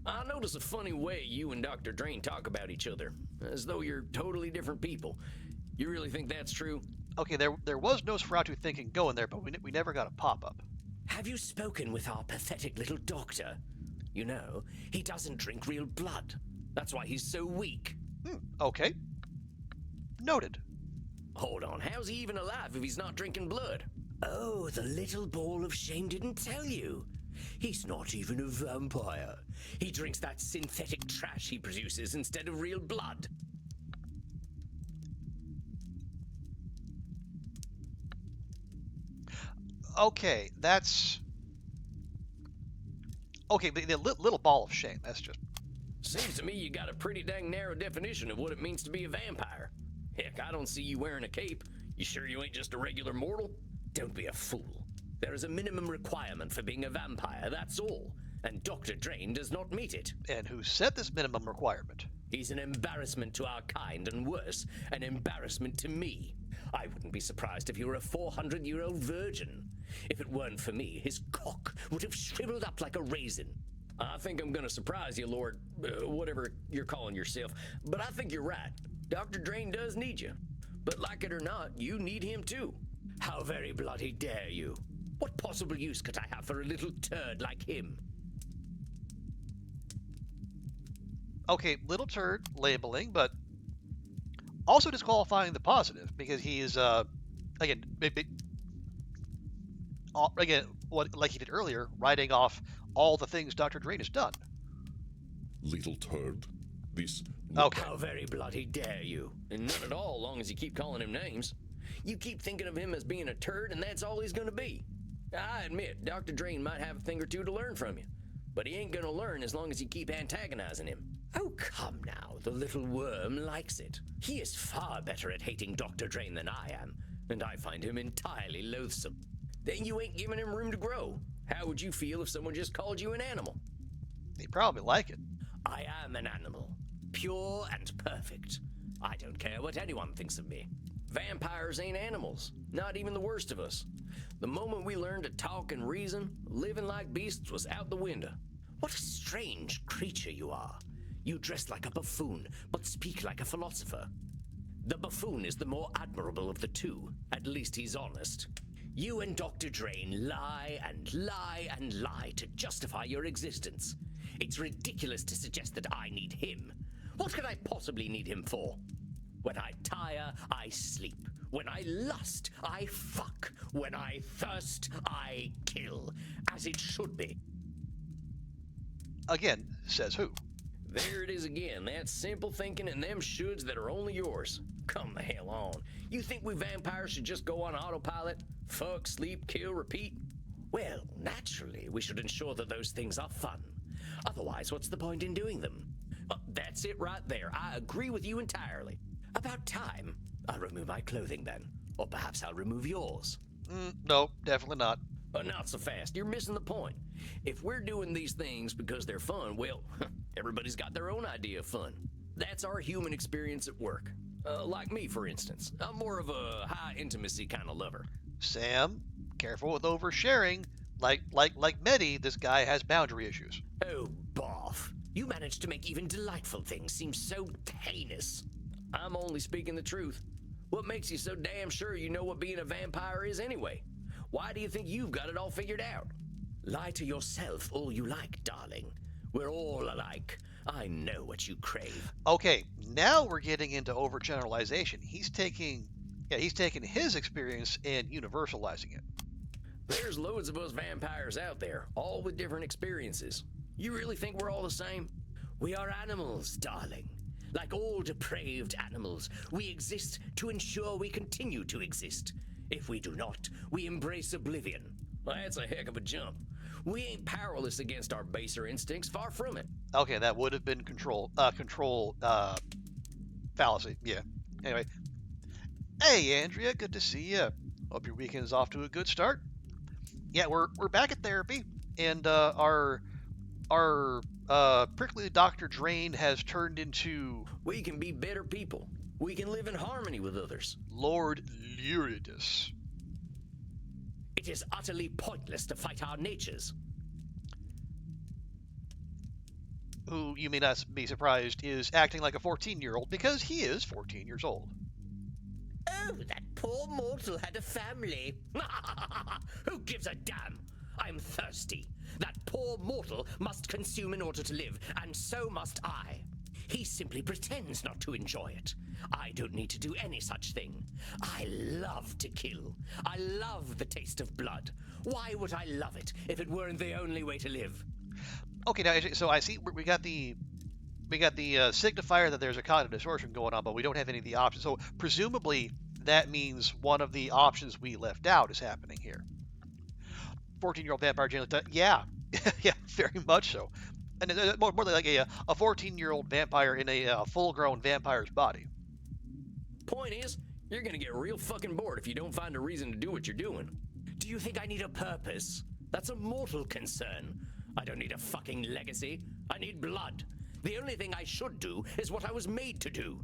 Speaker 4: I notice a funny way you and Dr. Drayne talk about each other, as though you're totally different people. You really think that's true?
Speaker 1: Okay, there was Nosferatu thinking going there, but we never got a pop-up.
Speaker 4: Have you spoken with our pathetic little doctor? You know, he doesn't drink real blood. That's why he's so weak.
Speaker 1: Okay. Noted.
Speaker 4: Hold on, how's he even alive if he's not drinking blood? Oh, the little ball of shame didn't tell you. He's not even a vampire. He drinks that synthetic trash he produces instead of real blood.
Speaker 1: Okay, that's... Okay, the little ball of shame, that's just...
Speaker 4: Seems to me you got a pretty dang narrow definition of what it means to be a vampire. Heck, I don't see you wearing a cape. You sure you ain't just a regular mortal? Don't be a fool. There is a minimum requirement for being a vampire, that's all. And Dr. Drayne does not meet it.
Speaker 1: And who set this minimum requirement?
Speaker 4: He's an embarrassment to our kind, and worse, an embarrassment to me. I wouldn't be surprised if he were a 400-year-old virgin. If it weren't for me, his cock would have shriveled up like a raisin. I think I'm gonna surprise you, Lord, whatever you're calling yourself, but I think you're right. Dr. Drayne does need you. But like it or not, you need him too. How very bloody dare you? What possible use could I have for a little turd like him?
Speaker 1: Okay, little turd labeling, but also disqualifying the positive because he is again what like he did earlier, writing off all the things Dr. Drayne has done.
Speaker 3: Little turd. This.
Speaker 1: Okay.
Speaker 4: How very bloody dare you? And none at all, long as you keep calling him names. You keep thinking of him as being a turd, and that's all he's gonna be. I admit, Dr. Drayne might have a thing or two to learn from you, but he ain't gonna learn as long as you keep antagonizing him. Oh, come now, the little worm likes it. He is far better at hating Dr. Drayne than I am, and I find him entirely loathsome. Then you ain't giving him room to grow. How would you feel if someone just called you an animal?
Speaker 1: He'd probably like it.
Speaker 4: I am an animal, pure and perfect. I don't care what anyone thinks of me. Vampires ain't animals, not even the worst of us. The moment we learned to talk and reason, living like beasts was out the window. What a strange creature you are. You dress like a buffoon, but speak like a philosopher. The buffoon is the more admirable of the two. At least he's honest. You and Dr. Drayne lie and lie and lie to justify your existence. It's ridiculous to suggest that I need him. What could I possibly need him for? When I tire, I sleep. When I lust, I fuck. When I thirst, I kill. As it should be.
Speaker 1: Again, says who?
Speaker 4: There it is again, that simple thinking and them shoulds that are only yours. Come the hell on. You think we vampires should just go on autopilot? Fuck, sleep, kill, repeat? Well, naturally, we should ensure that those things are fun. Otherwise, what's the point in doing them? That's it right there. I agree with you entirely. About time. I'll remove my clothing then. Or perhaps I'll remove yours.
Speaker 1: No, definitely not.
Speaker 4: Not so fast. You're missing the point. If we're doing these things because they're fun, well, everybody's got their own idea of fun. That's our human experience at work. Like me, for instance. I'm more of a high intimacy kind of lover.
Speaker 1: Sam, careful with oversharing. Like Medi, this guy has boundary issues.
Speaker 4: Oh, boff. You managed to make even delightful things seem so heinous. I'm only speaking the truth. What makes you so damn sure you know what being a vampire is anyway? Why do you think you've got it all figured out? Lie to yourself all you like, darling. We're all alike. I know what you crave.
Speaker 1: Okay, now we're getting into overgeneralization. He's taking his experience and universalizing it.
Speaker 4: There's loads of us vampires out there, all with different experiences. You really think we're all the same? We are animals, darling. Like all depraved animals, we exist to ensure we continue to exist. If we do not, we embrace oblivion. Well, that's a heck of a jump. We ain't powerless against our baser instincts, far from it.
Speaker 1: Okay, that would have been control fallacy. Yeah. Anyway, hey Andrea, good to see you. Hope your weekend is off to a good start. Yeah, we're back at therapy, and our prickly Dr. Drayne has turned into...
Speaker 4: We can be better people. We can live in harmony with others.
Speaker 1: Lord Luridus.
Speaker 4: It is utterly pointless to fight our natures.
Speaker 1: Who, you may not be surprised, is acting like a 14-year-old because he is 14 years old.
Speaker 4: Oh, that poor mortal had a family. Who gives a damn? I'm thirsty. That poor mortal must consume in order to live, and so must I. He simply pretends not to enjoy it. I don't need to do any such thing. I love to kill. I love the taste of blood. Why would I love it if it weren't the only way to live?
Speaker 1: Okay, now so I see we got the signifier that there's a cognitive distortion going on, but we don't have any of the options. So presumably that means one of the options we left out is happening here. 14-year-old vampire generally, yeah, yeah, very much so. And more like a 14-year-old vampire in a full-grown vampire's body.
Speaker 4: Point is, you're gonna get real fucking bored if you don't find a reason to do what you're doing. Do you think I need a purpose? That's a mortal concern. I don't need a fucking legacy. I need blood. The only thing I should do is what I was made to do.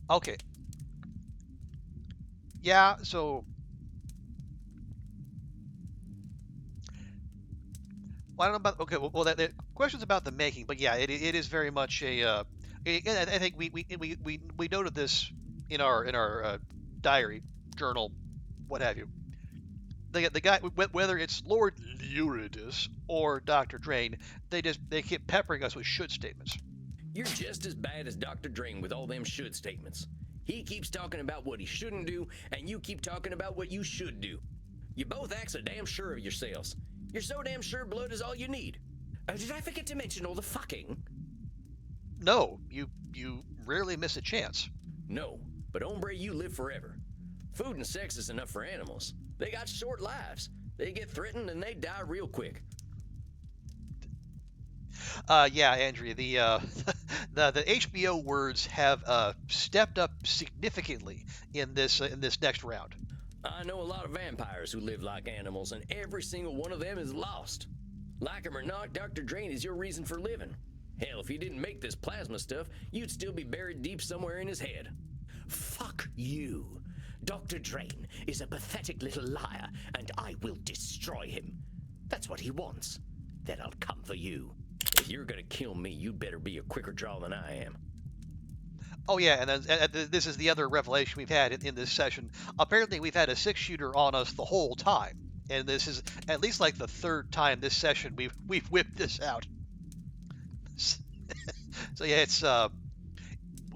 Speaker 1: Okay. Yeah, so... Well, I don't know about... Okay, well the question's about the making, but yeah, it is very much a... I think we noted this in our diary, journal, what have you. the guy, whether it's Lord Luridus or Dr. Drayne, they keep peppering us with should statements.
Speaker 2: You're just as bad as Dr. Drayne with all them should statements. He keeps talking about what he shouldn't do, and you keep talking about what you should do. You both act so damn sure of yourselves. You're so damn sure blood is all you need. Did I forget to mention all the fucking?
Speaker 1: No, you rarely miss a chance.
Speaker 2: No, but hombre, you live forever. Food and sex is enough for animals. They got short lives. They get threatened and they die real quick.
Speaker 1: Yeah, Andrea, the the HBO words have stepped up significantly in this next round.
Speaker 2: I know a lot of vampires who live like animals, and every single one of them is lost. Like him or not, Dr. Drayne is your reason for living. Hell, if you didn't make this plasma stuff, you'd still be buried deep somewhere in his head.
Speaker 4: Fuck you. Dr. Drayne is a pathetic little liar, and I will destroy him. That's what he wants. Then I'll come for you.
Speaker 2: If you're gonna kill me, you'd better be a quicker draw than I am.
Speaker 1: Oh yeah, and then this is the other revelation we've had in this session. Apparently, we've had a 6-shooter on us the whole time, and this is at least like the third time this session we've whipped this out. So yeah, it's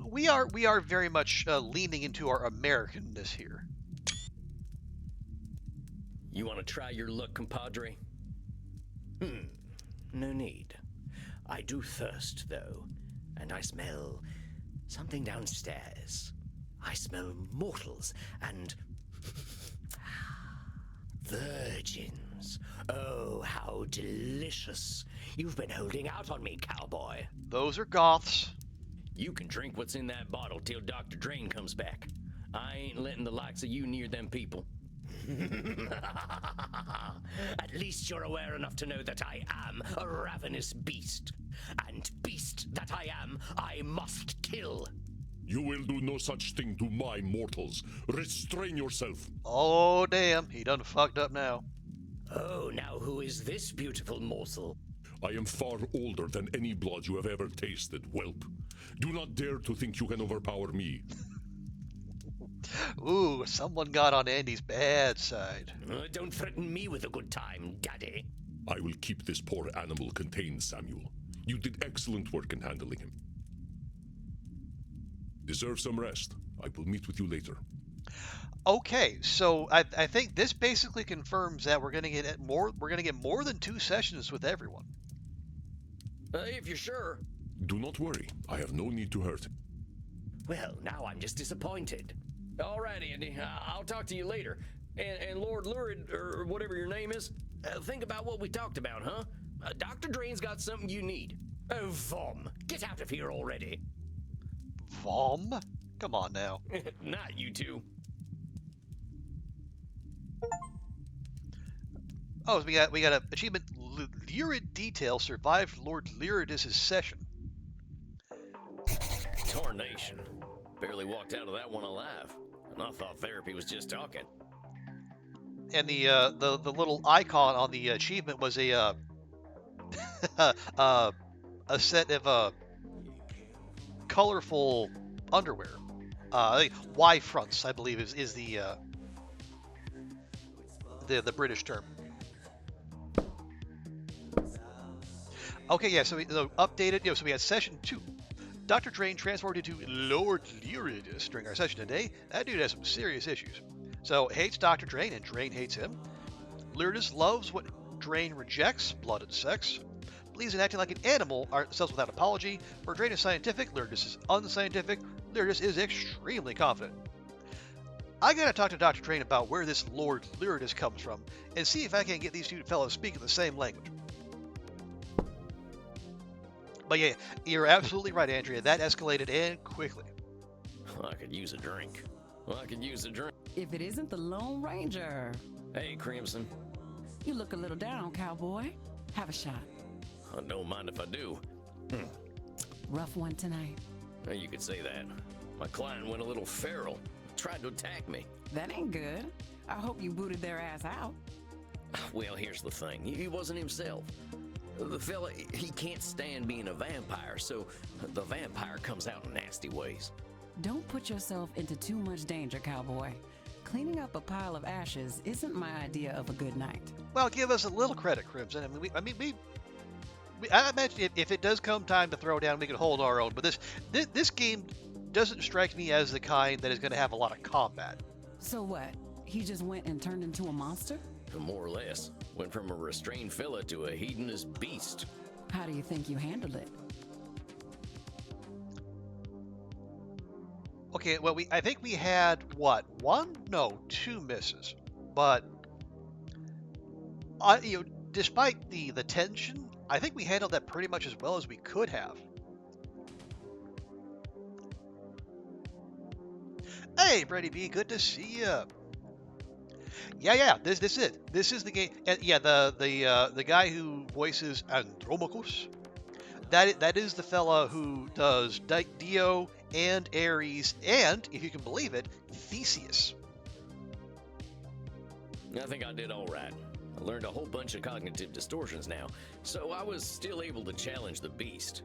Speaker 1: we are very much leaning into our Americanness here.
Speaker 2: You want to try your luck, compadre?
Speaker 4: No need. I do thirst, though, and I smell something downstairs. I smell mortals and virgins. Oh, how delicious. You've been holding out on me, cowboy.
Speaker 1: Those are goths.
Speaker 2: You can drink what's in that bottle till Dr. Drayne comes back. I ain't letting the likes of you near them people.
Speaker 4: At least you're aware enough to know that I am a ravenous beast. And beast that I am, I must kill.
Speaker 3: You will do no such thing to my mortals. Restrain yourself.
Speaker 1: Oh damn, he done fucked up now.
Speaker 4: Oh, now who is this beautiful morsel?
Speaker 3: I am far older than any blood you have ever tasted, whelp. Do not dare to think you can overpower me.
Speaker 1: Ooh, someone got on Andy's bad side.
Speaker 4: Don't threaten me with a good time, Daddy.
Speaker 3: I will keep this poor animal contained, Samuel. You did excellent work in handling him. Deserve some rest. I will meet with you later.
Speaker 1: Okay, so I think this basically confirms that we're gonna get more than 2 sessions with everyone.
Speaker 2: If you're sure.
Speaker 3: Do not worry. I have no need to hurt.
Speaker 4: Well, now I'm just disappointed.
Speaker 2: All right, Andy. I'll talk to you later. And Lord Lurid, or whatever your name is, think about what we talked about, huh? Dr. Drayne's got something you need.
Speaker 4: Oh, Vom, get out of here already.
Speaker 1: Vom? Come on now.
Speaker 2: Not you two.
Speaker 1: Oh, so we got a achievement. Lurid detail survived Lord Luridus' session.
Speaker 2: Tarnation. Barely walked out of that one alive. And I thought therapy was just talking.
Speaker 1: And the little icon on the achievement was a a set of colorful underwear. Y fronts, I believe, is the British term. Okay, yeah. So we updated. So we had session 2. Dr. Drayne transported to Lord Luridus during our session today. That dude has some serious issues. So hates Dr. Drayne and Drayne hates him. Luridus loves what Drayne rejects, blood and sex. Believes in acting like an animal, sells without apology. Where Drayne is scientific, Luridus is unscientific. Luridus is extremely confident. I gotta talk to Dr. Drayne about where this Lord Luridus comes from and see if I can get these two fellows speaking the same language. But yeah, you're absolutely right, Andrea. That escalated and quickly.
Speaker 2: I could use a drink. I could use a drink.
Speaker 5: If it isn't the Lone Ranger.
Speaker 2: Hey, Crimson.
Speaker 5: You look a little down, cowboy. Have a shot.
Speaker 2: I don't mind if I do.
Speaker 5: Rough one tonight.
Speaker 2: You could say that. My client went a little feral. Tried to attack me.
Speaker 5: That ain't good. I hope you booted their ass out.
Speaker 2: Well, here's the thing. He wasn't himself. The fella, he can't stand being a vampire, so the vampire comes out in nasty ways.
Speaker 5: Don't put yourself into too much danger, cowboy. cleaning up a pile of ashes isn't my idea of a good night.
Speaker 1: Well, give us a little credit, Crimson. I imagine if it does come time to throw down, we can hold our own. But this game doesn't strike me as the kind that is going to have a lot of combat.
Speaker 5: So what? He just went and turned into a monster?
Speaker 2: More or less. Went from a restrained fella to a hedonist beast.
Speaker 5: How do you think you handled it?
Speaker 1: Okay, well, I think we had, what, one? No, two misses. But, despite the tension, I think we handled that pretty much as well as we could have. Hey, Brady B, good to see you. Yeah, this is it. This is the game. And yeah, the guy who voices Andromachos, that is the fella who does Dio and Ares, and, if you can believe it, Theseus.
Speaker 2: I think I did all right. I learned a whole bunch of cognitive distortions now, so I was still able to challenge the beast.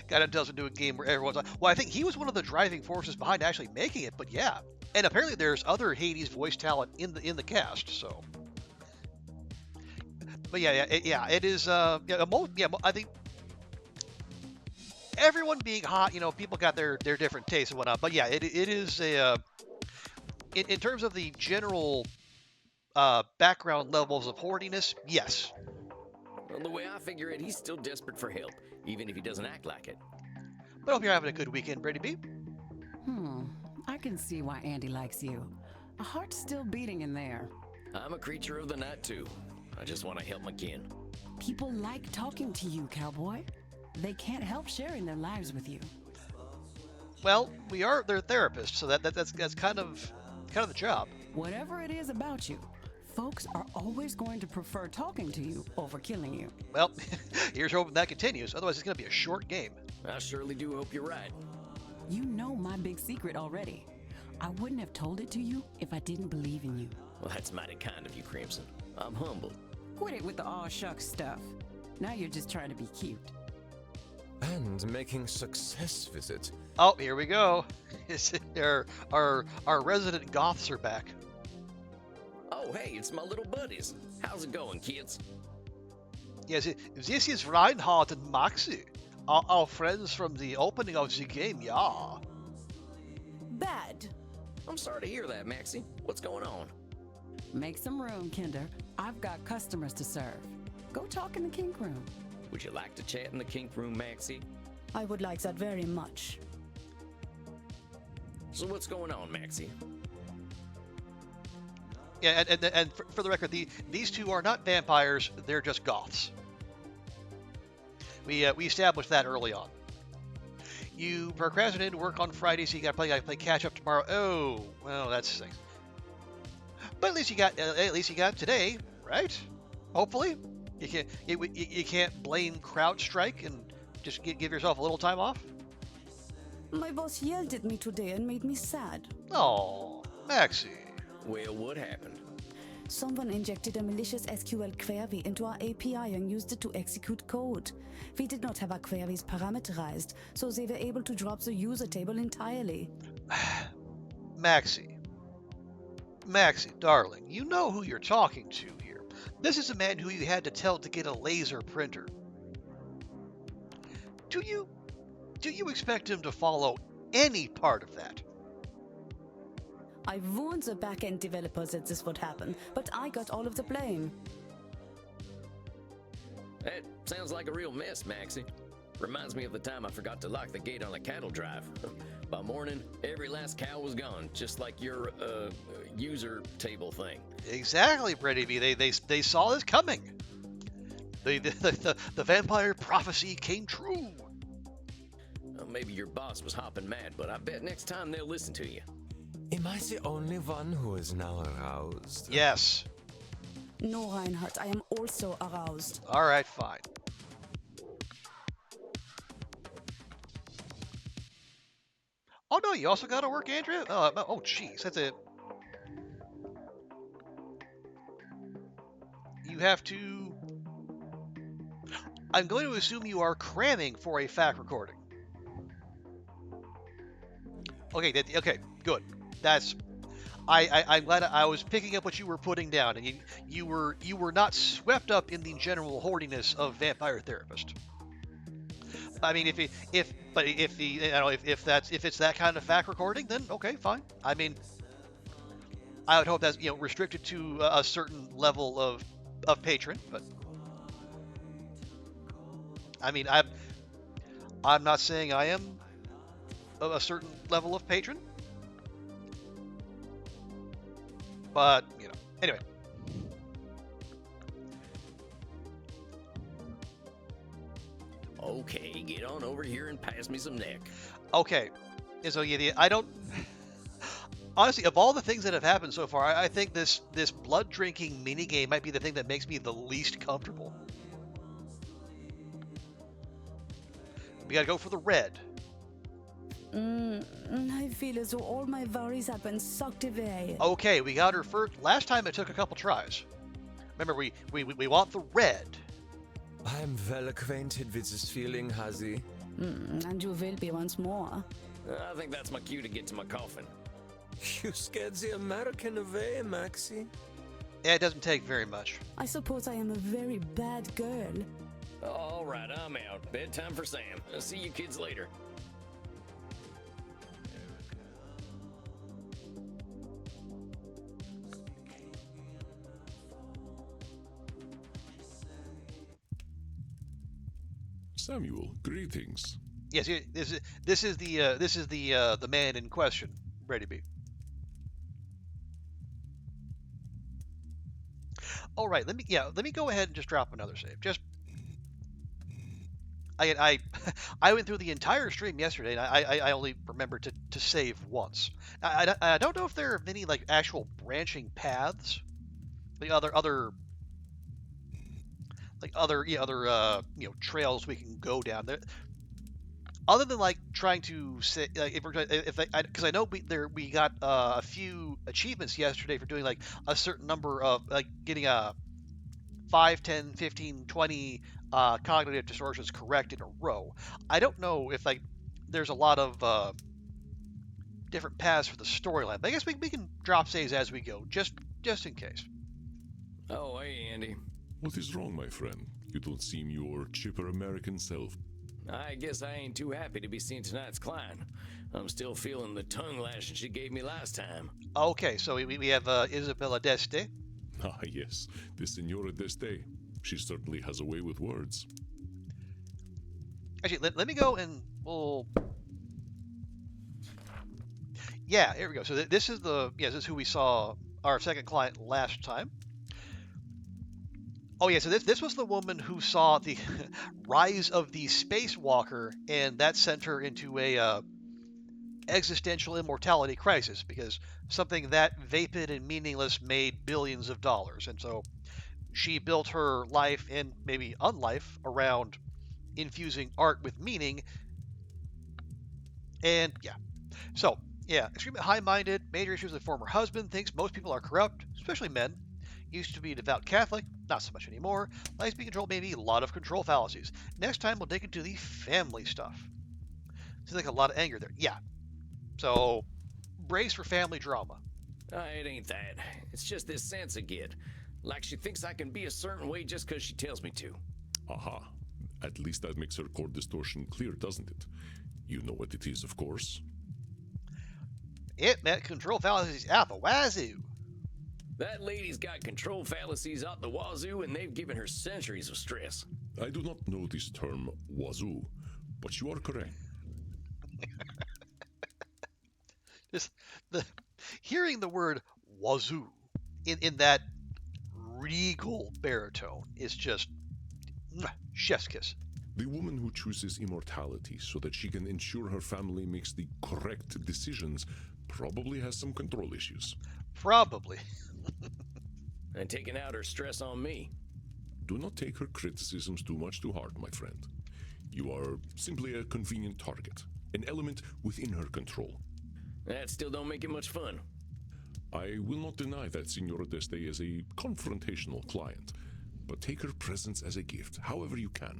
Speaker 1: Got themselves into a game where everyone's like, well, I think he was one of the driving forces behind actually making it, but yeah. And apparently there's other Hades voice talent in the cast, so. But yeah, it is, I think everyone being hot, people got their different tastes and whatnot, but yeah, it is in terms of the general background levels of horniness, yes.
Speaker 2: Well, the way I figure it, he's still desperate for help, even if he doesn't act like it.
Speaker 1: But I hope you're having a good weekend, Brady B.
Speaker 5: I can see why Andy likes you. A heart's still beating in there.
Speaker 2: I'm a creature of the night, too. I just want to help my kin.
Speaker 5: People like talking to you, cowboy. They can't help sharing their lives with you.
Speaker 1: Well, we are their therapists, so that's kind of the job.
Speaker 5: Whatever it is about you, folks are always going to prefer talking to you over killing you.
Speaker 1: Well, here's hoping that continues. Otherwise, it's going to be a short game.
Speaker 2: I surely do hope you're right.
Speaker 5: You know my big secret already. I wouldn't have told it to you if I didn't believe in you.
Speaker 2: Well, that's mighty kind of you, Crimson. I'm humbled.
Speaker 5: Quit it with the aw shucks stuff. Now you're just trying to be cute.
Speaker 6: And making success visit.
Speaker 1: Oh, here we go. Our resident goths are back.
Speaker 2: Oh, hey, it's my little buddies. How's it going, kids?
Speaker 1: Yes, this is Reinhardt and Maxi, our friends from the opening of the game, yeah.
Speaker 7: Bad.
Speaker 2: I'm sorry to hear that, Maxie. What's going on?
Speaker 5: Make some room, Kinder. I've got customers to serve. Go talk in the kink room.
Speaker 2: Would you like to chat in the kink room, Maxie?
Speaker 7: I would like that very much.
Speaker 2: So what's going on, Maxie?
Speaker 1: Yeah, and for the record, these two are not vampires, they're just goths. We established that early on. You procrastinated work on Friday, so you got to play catch up tomorrow. Oh, well, that's things. But at least you got today, right? Hopefully, you can't blame CrowdStrike and just give yourself a little time off.
Speaker 7: My boss yelled at me today and made me sad.
Speaker 1: Oh, Maxie.
Speaker 2: Well, what happened?
Speaker 7: Someone injected a malicious SQL query into our API and used it to execute code. We did not have our queries parameterized, so they were able to drop the user table entirely.
Speaker 1: Maxie, darling, you know who you're talking to here. This is a man who you had to tell to get a laser printer. Do you expect him to follow any part of that?
Speaker 7: I warned the back-end developers that this would happen, but I got all of the blame.
Speaker 2: That sounds like a real mess, Maxie. Reminds me of the time I forgot to lock the gate on the cattle drive. By morning, every last cow was gone, just like your user table thing.
Speaker 1: Exactly, Brady B. They saw this coming. The vampire prophecy came true.
Speaker 2: Well, maybe your boss was hopping mad, but I bet next time they'll listen to you.
Speaker 6: Am I the only one who is now aroused?
Speaker 1: Yes.
Speaker 7: No, Reinhardt, I am also aroused.
Speaker 1: All right, fine. Oh no, you also got to work, Andrea? Oh, jeez, that's it. You have to. I'm going to assume you are cramming for a fact recording. Okay, okay, good. That's I'm glad I was picking up what you were putting down, and you were not swept up in the general horniness of vampire therapist. I mean, if it's that kind of fact recording, then okay, fine. I mean, I would hope that's restricted to a certain level of patron, but I mean, I'm not saying I am a certain level of patron, but anyway.
Speaker 2: Okay, get on over here and pass me some neck.
Speaker 1: Okay, and so yeah, I don't. Honestly, of all the things that have happened so far, I think this blood drinking minigame might be the thing that makes me the least comfortable. We gotta go for the red.
Speaker 7: I feel as though all my worries have been sucked away.
Speaker 1: Okay, we got her first. Last time it took a couple tries. Remember, we want the red.
Speaker 6: I am well acquainted with this feeling, Hazi.
Speaker 7: And you will be once more.
Speaker 2: I think that's my cue to get to my coffin.
Speaker 6: You scared the American away, Maxie.
Speaker 1: Yeah, it doesn't take very much.
Speaker 7: I suppose I am a very bad girl.
Speaker 2: All right, I'm out. Bedtime for Sam. I'll see you kids later.
Speaker 3: Samuel, greetings.
Speaker 1: Yes, this is the man in question. Ready to be. All right, let me go ahead and just drop another save. Just I went through the entire stream yesterday, and I only remembered to save once. I don't know if there are many like actual branching paths, the other trails we can go down there. Other than like trying to say, like, because I know we got a few achievements yesterday for doing like a certain number of like getting a 5, 10, 15, 20 cognitive distortions correct in a row. I don't know if like there's a lot of different paths for the storyline, but I guess we can drop saves as we go, just in case.
Speaker 2: Oh, hey, Andy.
Speaker 3: What is wrong, my friend? You don't seem your chipper American self.
Speaker 2: I guess I ain't too happy to be seeing tonight's client. I'm still feeling the tongue lashing she gave me last time.
Speaker 1: Okay, so we have Isabella d'Este.
Speaker 3: Ah, yes, the Senora d'Este. She certainly has a way with words.
Speaker 1: Actually, let me go and we'll... Yeah, here we go. So this is who we saw our second client last time. Oh yeah, so this was the woman who saw the rise of the spacewalker, and that sent her into a existential immortality crisis, because something that vapid and meaningless made billions of dollars, and so she built her life and maybe unlife around infusing art with meaning. And extremely high-minded, major issues with former husband, thinks most people are corrupt, especially men. Used to be a devout Catholic, not so much anymore. Likes being controlled, maybe a lot of control fallacies. Next time we'll dig into the family stuff. Seems like a lot of anger there. Yeah. So, brace for family drama.
Speaker 2: It ain't that. It's just this Sansa kid. Like she thinks I can be a certain way just because she tells me to.
Speaker 3: Aha. At least that makes her core distortion clear, doesn't it? You know what it is, of course.
Speaker 1: It met control fallacies out the wazoo.
Speaker 2: That lady's got control fallacies out the wazoo, and they've given her centuries of stress.
Speaker 3: I do not know this term, wazoo, but you are correct.
Speaker 1: Just hearing the word wazoo in that regal baritone is just chef's kiss.
Speaker 3: The woman who chooses immortality so that she can ensure her family makes the correct decisions probably has some control issues.
Speaker 1: Probably.
Speaker 2: And taking out her stress on me.
Speaker 3: Do not take her criticisms too much to heart, my friend. You are simply a convenient target, an element within her control.
Speaker 2: That still don't make it much fun.
Speaker 3: I will not deny that Senora d'Este is a confrontational client, but take her presence as a gift, however you can.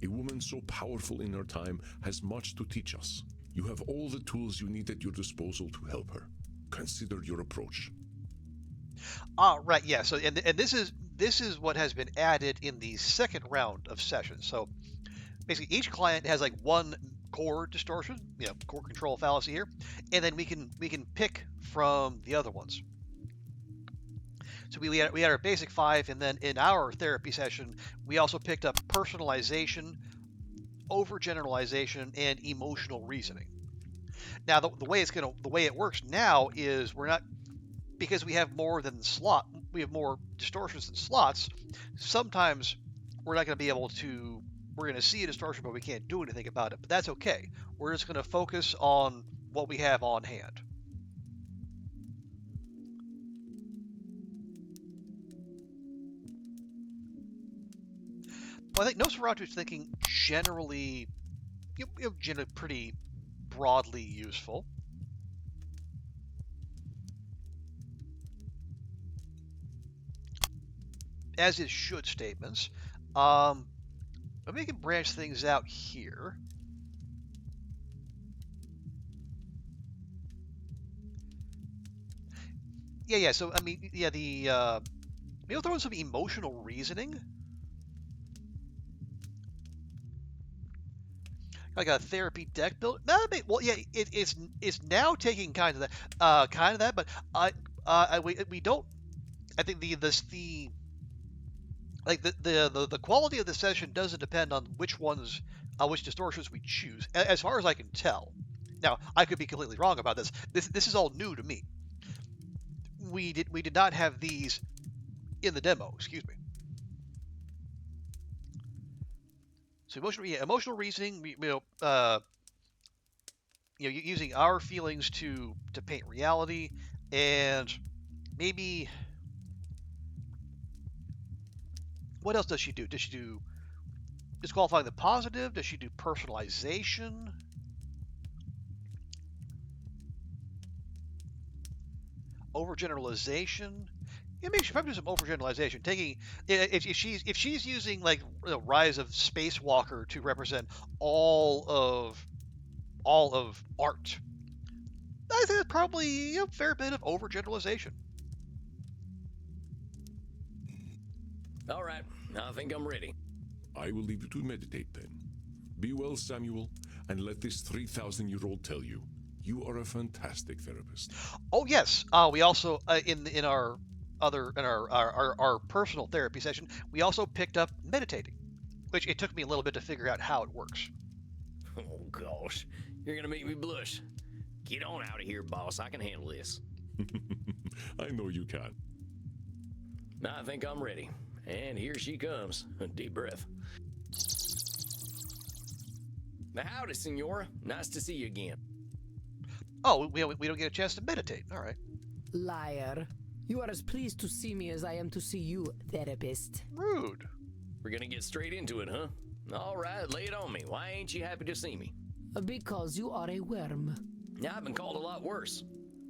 Speaker 3: A woman so powerful in her time has much to teach us. You have all the tools you need at your disposal to help her. consider your approach.
Speaker 1: Right, yeah. So, and this is what has been added in the second round of sessions. So, basically, each client has like one core distortion, core control fallacy here, and then we can pick from the other ones. So we had our basic 5, and then in our therapy session, we also picked up personalization, overgeneralization, and emotional reasoning. Now, the way it works now is we're not, because we have more distortions than slots. Sometimes we're not going to be able to. We're going to see a distortion, but we can't do anything about it. But that's okay. We're just going to focus on what we have on hand. Well, I think Nosferatu is thinking generally pretty broadly useful. As is should statements. But we can branch things out here. Yeah. So I mean, yeah. Maybe we'll throw in some emotional reasoning. Like a therapy deck build. No, well, yeah, it's now taking kind of that, but we don't. I think the quality of the session doesn't depend on which distortions we choose, as far as I can tell. Now, I could be completely wrong about this. This is all new to me. We did not have these in the demo. Excuse me. So emotional reasoning, using our feelings to paint reality, and maybe what else does she do? Does she do disqualifying the positive? Does she do personalization? Overgeneralization? Yeah, maybe she probably do some overgeneralization. If she's using like Rise of Spacewalker to represent all of art, I think that's probably a fair bit of overgeneralization.
Speaker 2: All right, I think I'm ready.
Speaker 3: I will leave you to meditate then. Be well, Samuel, and let this 3,000-year-old tell you, you are a fantastic therapist.
Speaker 1: Oh yes, we also in our personal therapy session, we also picked up meditating, which it took me a little bit to figure out how it works.
Speaker 2: Oh gosh, you're gonna make me blush. Get on out of here, boss. I can handle this.
Speaker 3: I know you can.
Speaker 2: Now I think I'm ready. And here she comes. A deep breath. Now, howdy, Senora. Nice to see you again.
Speaker 1: Oh, we don't get a chance to meditate. All right.
Speaker 8: Liar. You are as pleased to see me as I am to see you, therapist.
Speaker 1: Rude.
Speaker 2: We're gonna get straight into it, huh? All right, lay it on me. Why ain't you happy to see me?
Speaker 8: Because you are a worm.
Speaker 2: Now, I've been called a lot worse.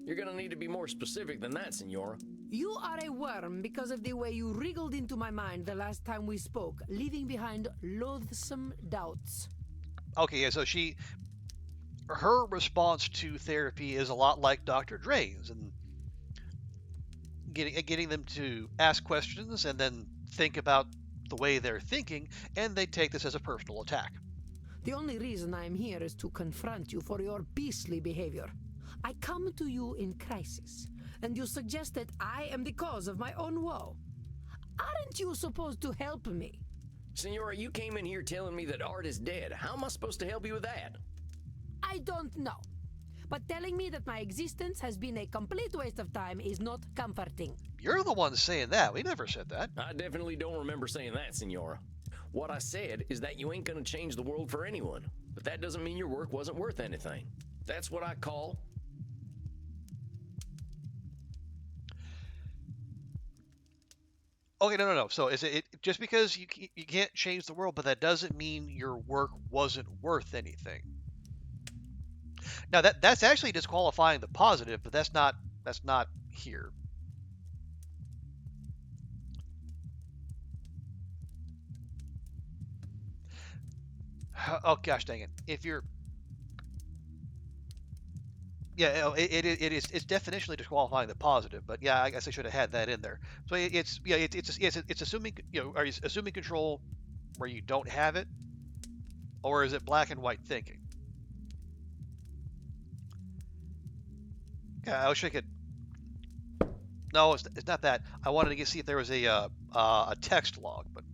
Speaker 2: You're gonna need to be more specific than that, Senora.
Speaker 8: You are a worm because of the way you wriggled into my mind the last time we spoke, leaving behind loathsome doubts.
Speaker 1: Okay, yeah, so her response to therapy is a lot like Dr. Drayne's, and getting them to ask questions and then think about the way they're thinking, and they take this as a personal attack.
Speaker 8: The only reason I am here is to confront you for your beastly behavior. I come to you in crisis, and you suggest that I am the cause of my own woe. Aren't you supposed to help me?
Speaker 2: Senora, you came in here telling me that art is dead. How am I supposed to help you with that?
Speaker 8: I don't know. But telling me that my existence has been a complete waste of time is not comforting.
Speaker 1: You're the one saying that. We never said that.
Speaker 2: I definitely don't remember saying that, Senora. What I said is that you ain't gonna change the world for anyone. But that doesn't mean your work wasn't worth anything. That's what I call...
Speaker 1: Okay, no. So is it just because you can't change the world, but that doesn't mean your work wasn't worth anything? Now that's actually disqualifying the positive, but that's not here. Oh gosh dang it! If you're Yeah, it's definitionally disqualifying the positive, but yeah, I guess I should have had that in there. So it's assuming, are you assuming control where you don't have it, or is it black and white thinking? Yeah, I wish I could. No, it's not that. I wanted to see if there was a text log, but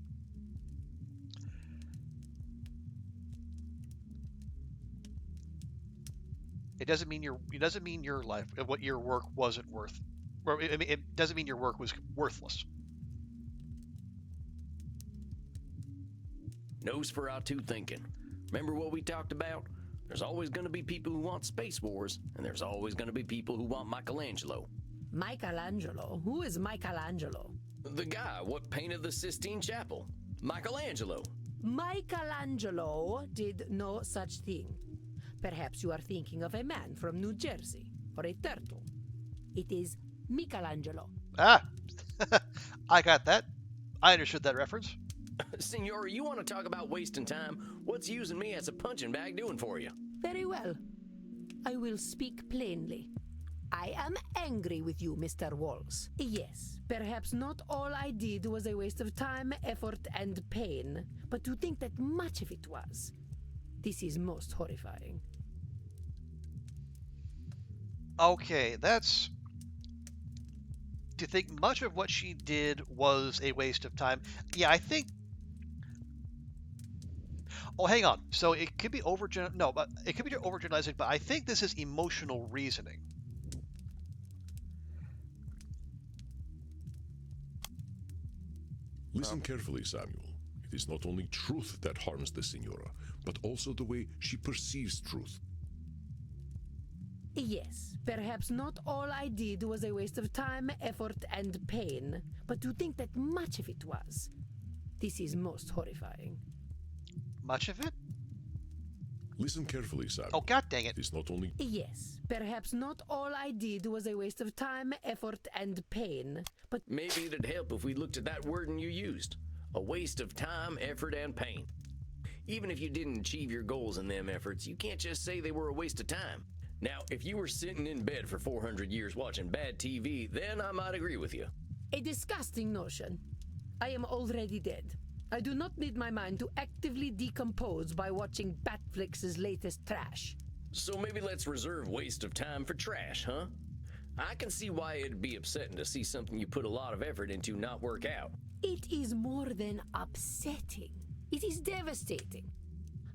Speaker 1: it doesn't mean your life, what your work wasn't worth. Or it doesn't mean your work was worthless.
Speaker 2: Nosferatu thinking. Remember what we talked about? There's always going to be people who want Space Wars, and there's always going to be people who want Michelangelo.
Speaker 8: Michelangelo? Who is Michelangelo?
Speaker 2: The guy what painted the Sistine Chapel. Michelangelo.
Speaker 8: Michelangelo did no such thing. Perhaps you are thinking of a man from New Jersey, or a turtle. It is Michelangelo.
Speaker 1: Ah, I got that. I understood that reference.
Speaker 2: Senor, you want to talk about wasting time? What's using me as a punching bag doing for you?
Speaker 8: Very well. I will speak plainly. I am angry with you, Mr. Walls. Yes, perhaps not all I did was a waste of time, effort, and pain, but to think that much of it was, this is most horrifying.
Speaker 1: Okay, that's... Do you think much of what she did was a waste of time? Yeah, I think... Oh, hang on. So it could be it could be overgeneralizing, but I think this is emotional reasoning.
Speaker 3: Listen carefully, Samuel. It is not only truth that harms the Senora, but also the way she perceives truth.
Speaker 8: Yes, perhaps not all I did was a waste of time, effort, and pain, but to think that much of it was, this is most horrifying.
Speaker 1: Much of it?
Speaker 3: Listen carefully, Samuel.
Speaker 1: Oh, god dang it.
Speaker 3: It is not only...
Speaker 8: Yes, perhaps not all I did was a waste of time, effort, and pain, but...
Speaker 2: Maybe it'd help if we looked at that wording you used. A waste of time, effort, and pain. Even if you didn't achieve your goals in them efforts, you can't just say they were a waste of time. Now, if you were sitting in bed for 400 years watching bad TV, then I might agree with you.
Speaker 8: A disgusting notion. I am already dead. I do not need my mind to actively decompose by watching Batflix's latest trash.
Speaker 2: So maybe let's reserve waste of time for trash, huh? I can see why it'd be upsetting to see something you put a lot of effort into not work out.
Speaker 8: It is more than upsetting. It is devastating.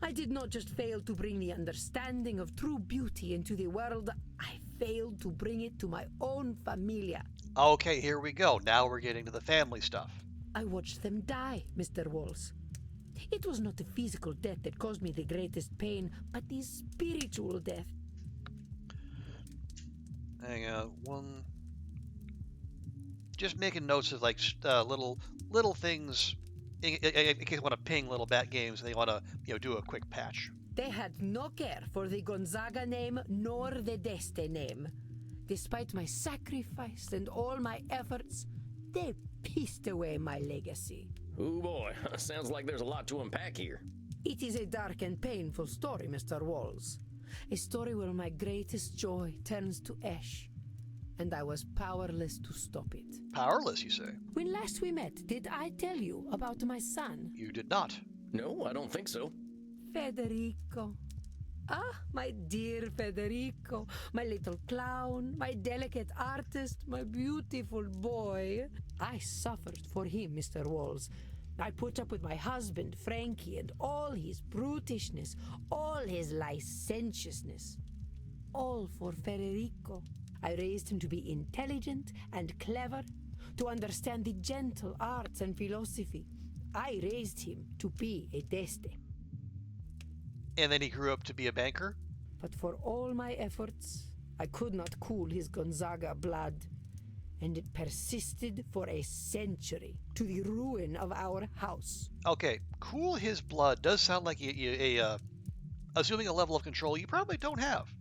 Speaker 8: I did not just fail to bring the understanding of true beauty into the world, I failed to bring it to my own familia.
Speaker 1: Okay, here we go. Now we're getting to the family stuff.
Speaker 8: I watched them die, Mr. Walls. It was not the physical death that caused me the greatest pain, but the spiritual death.
Speaker 1: Hang on, one... Just making notes of like little things in case you want to ping little bat games and they want to do a quick patch.
Speaker 8: They had no care for the Gonzaga name nor the Deste name. Despite my sacrifice and all my efforts, they pissed away my legacy.
Speaker 2: Oh boy, sounds like there's a lot to unpack here.
Speaker 8: It is a dark and painful story, Mr. Walls. A story where my greatest joy turns to ash, and I was powerless to stop it.
Speaker 1: Powerless, you say?
Speaker 8: When last we met, did I tell you about my son?
Speaker 1: You did not.
Speaker 2: No, I don't think so.
Speaker 8: Federico. Ah, my dear Federico, my little clown, my delicate artist, my beautiful boy. I suffered for him, Mr. Walls. I put up with my husband, Frankie, and all his brutishness, all his licentiousness. All for Federico. I raised him to be intelligent and clever, to understand the gentle arts and philosophy. I raised him to be a Deste.
Speaker 1: And then he grew up to be a banker?
Speaker 8: But for all my efforts, I could not cool his Gonzaga blood, and it persisted for a century, to the ruin of our house.
Speaker 1: Okay, cool his blood does sound like assuming a level of control you probably don't have.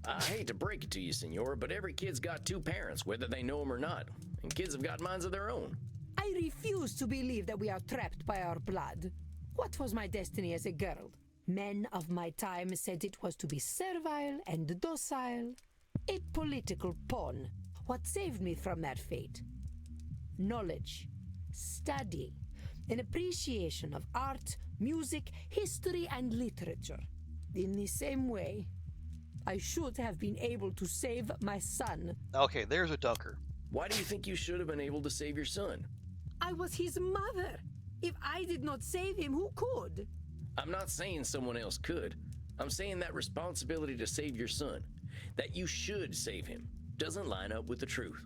Speaker 2: I hate to break it to you, senor, but every kid's got two parents, whether they know them or not. And kids have got minds of their own.
Speaker 8: I refuse to believe that we are trapped by our blood. What was my destiny as a girl? Men of my time said it was to be servile and docile. A political pawn. What saved me from that fate? Knowledge, study, an appreciation of art, music, history, and literature. In the same way, I should have been able to save my son.
Speaker 1: Okay, there's a dunker.
Speaker 2: Why do you think you should have been able to save your son?
Speaker 8: I was his mother. If I did not save him, who could?
Speaker 2: I'm not saying someone else could. I'm saying that responsibility to save your son, that you should save him, doesn't line up with the truth.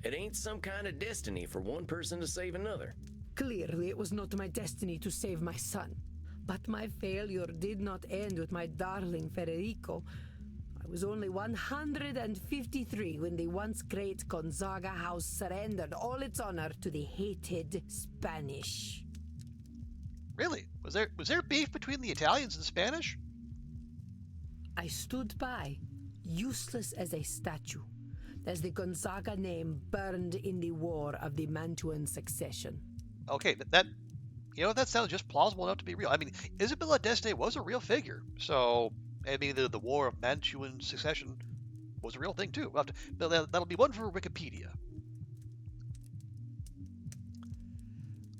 Speaker 2: It ain't some kind of destiny for one person to save another.
Speaker 8: Clearly, it was not my destiny to save my son. But my failure did not end with my darling Federico. I was only 153 when the once great Gonzaga house surrendered all its honor to the hated Spanish.
Speaker 1: Really? Was there beef between the Italians and Spanish?
Speaker 8: I stood by, useless as a statue, as the Gonzaga name burned in the war of the Mantuan succession.
Speaker 1: Okay, that that sounds just plausible enough to be real. I mean, Isabella d'Este was a real figure, so I mean the War of Mantuan Succession was a real thing too. That'll be one for Wikipedia.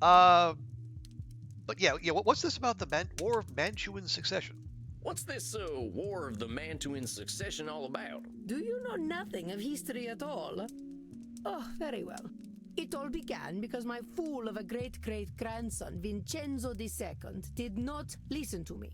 Speaker 1: But yeah, what's this about the War of Mantuan Succession?
Speaker 2: What's this War of the Mantuan Succession all about?
Speaker 8: Do you know nothing of history at all? Oh, very well. It all began because my fool of a great-great-grandson, Vincenzo II, did not listen to me.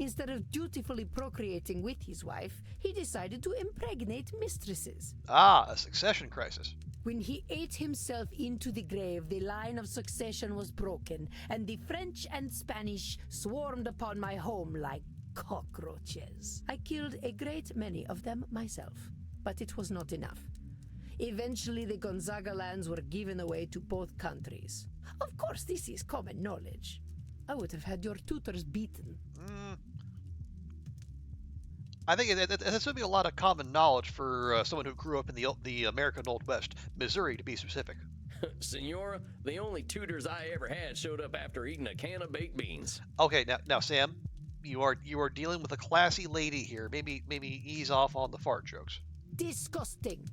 Speaker 8: Instead of dutifully procreating with his wife, he decided to impregnate mistresses.
Speaker 1: Ah, a succession crisis.
Speaker 8: When he ate himself into the grave, the line of succession was broken, and the French and Spanish swarmed upon my home like cockroaches. I killed a great many of them myself, but it was not enough. Eventually, the Gonzaga lands were given away to both countries. Of course, this is common knowledge. I would have had your tutors beaten.
Speaker 1: I think that's going to be a lot of common knowledge for someone who grew up in the American Old West, Missouri to be specific.
Speaker 2: Senora, the only tutors I ever had showed up after eating a can of baked beans.
Speaker 1: Okay, now Sam, you are dealing with a classy lady here. Maybe ease off on the fart jokes.
Speaker 8: Disgusting.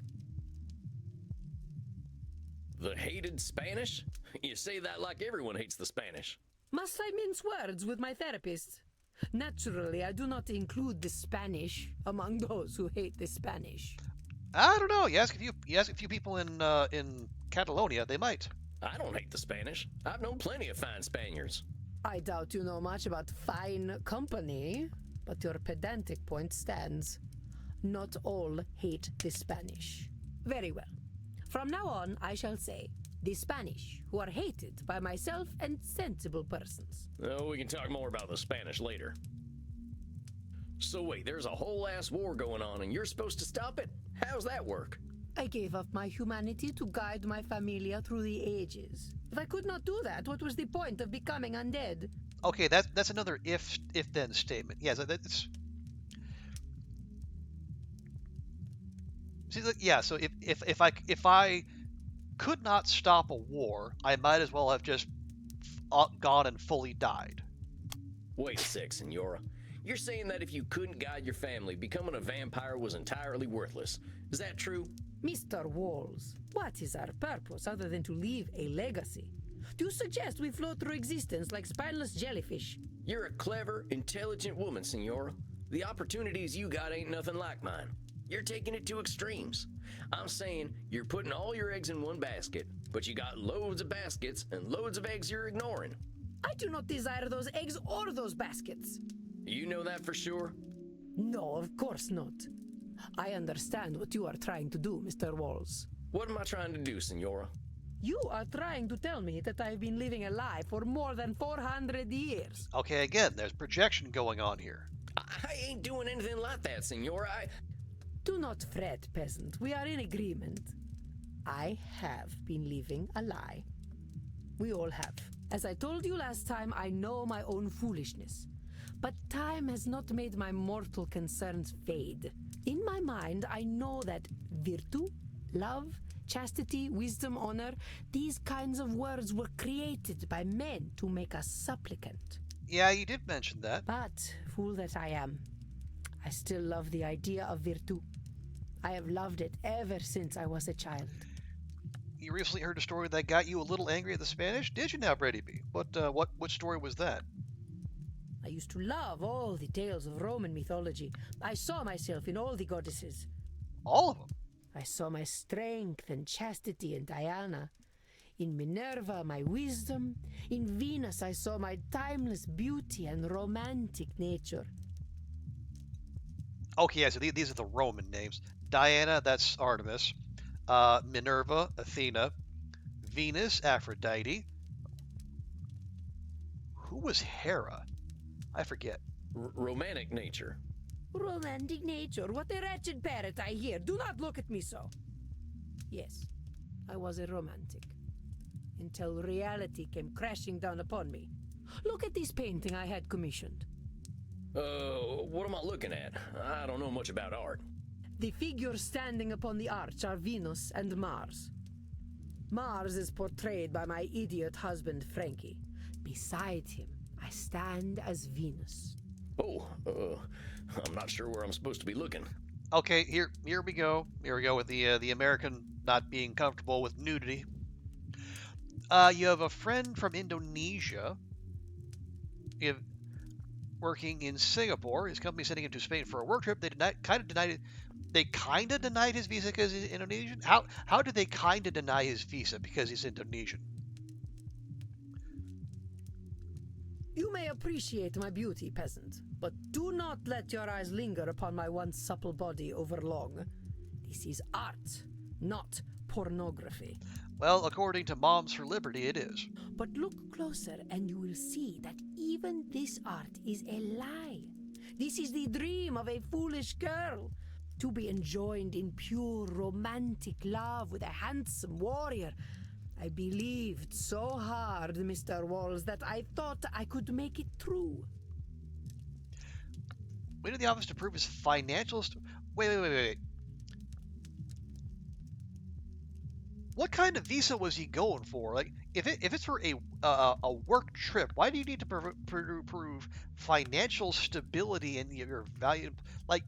Speaker 2: The hated Spanish? You say that like everyone hates the Spanish.
Speaker 8: Must I mince words with my therapist? Naturally, I do not include the Spanish among those who hate the Spanish.
Speaker 1: I don't know. You ask a few people in Catalonia, they might.
Speaker 2: I don't hate the Spanish. I've known plenty of fine Spaniards.
Speaker 8: I doubt you know much about fine company, but your pedantic point stands. Not all hate the Spanish. Very well. From now on, I shall say, the Spanish, who are hated by myself and sensible persons.
Speaker 2: Oh, we can talk more about the Spanish later. So wait, there's a whole ass war going on and you're supposed to stop it? How's that work?
Speaker 8: I gave up my humanity to guide my familia through the ages. If I could not do that, what was the point of becoming undead?
Speaker 1: Okay, that's another if-then statement. Yes, that's... See, yeah, so if I could not stop a war, I might as well have just gone and fully died.
Speaker 2: Wait a sec, Senora. You're saying that if you couldn't guide your family, becoming a vampire was entirely worthless. Is that true?
Speaker 8: Mr. Walls, what is our purpose other than to leave a legacy? Do you suggest we float through existence like spineless jellyfish?
Speaker 2: You're a clever, intelligent woman, Senora. The opportunities you got ain't nothing like mine. You're taking it to extremes. I'm saying you're putting all your eggs in one basket, but you got loads of baskets and loads of eggs you're ignoring.
Speaker 8: I do not desire those eggs or those baskets.
Speaker 2: You know that for sure?
Speaker 8: No, of course not. I understand what you are trying to do, Mr. Walls.
Speaker 2: What am I trying to do, Senora?
Speaker 8: You are trying to tell me that I've been living a lie for more than 400 years.
Speaker 1: Okay, again, there's projection going on here.
Speaker 2: I ain't doing anything like that, Senora.
Speaker 8: Do not fret, peasant. We are in agreement. I have been living a lie. We all have. As I told you last time, I know my own foolishness. But time has not made my mortal concerns fade. In my mind, I know that virtue, love, chastity, wisdom, honor, these kinds of words were created by men to make us supplicant.
Speaker 1: Yeah, you did mention that.
Speaker 8: But, fool that I am, I still love the idea of virtue. I have loved it ever since I was a child.
Speaker 1: You recently heard a story that got you a little angry at the Spanish, did you now, Brady B? What story was that?
Speaker 8: I used to love all the tales of Roman mythology. I saw myself in all the goddesses.
Speaker 1: All of them?
Speaker 8: I saw my strength and chastity in Diana. In Minerva, my wisdom. In Venus, I saw my timeless beauty and romantic nature.
Speaker 1: Okay, yeah, so these are the Roman names. Diana, that's Artemis. Minerva, Athena. Venus, Aphrodite. Who was Hera? I forget.
Speaker 2: Romantic nature.
Speaker 8: Romantic nature, what a wretched parrot I hear. Do not look at me so. Yes, I was a romantic. Until reality came crashing down upon me. Look at this painting I had commissioned.
Speaker 2: What am I looking at? I don't know much about art.
Speaker 8: The figures standing upon the arch are Venus and Mars. Mars is portrayed by my idiot husband, Frankie. Beside him, I stand as Venus.
Speaker 2: I'm not sure where I'm supposed to be looking.
Speaker 1: Okay, here we go. Here we go with the American not being comfortable with nudity. You have a friend from Indonesia. You have working in Singapore. His company sending him to Spain for a work trip. They kind of denied his visa because he's Indonesian. How did they kind of deny his visa because he's Indonesian?
Speaker 8: You may appreciate my beauty, peasant, but do not let your eyes linger upon my once supple body over long. This is art, not pornography.
Speaker 1: Well, according to Moms for Liberty, it is.
Speaker 8: But look closer and you will see that even this art is a lie. This is the dream of a foolish girl, to be enjoined in pure romantic love with a handsome warrior. I believed so hard, Mr. Walls, that I thought I could make it true.
Speaker 1: Went to the office to prove his financial... Wait. What kind of visa was he going for? Like, if it's for a work trip, why do you need to prove financial stability and your value? Like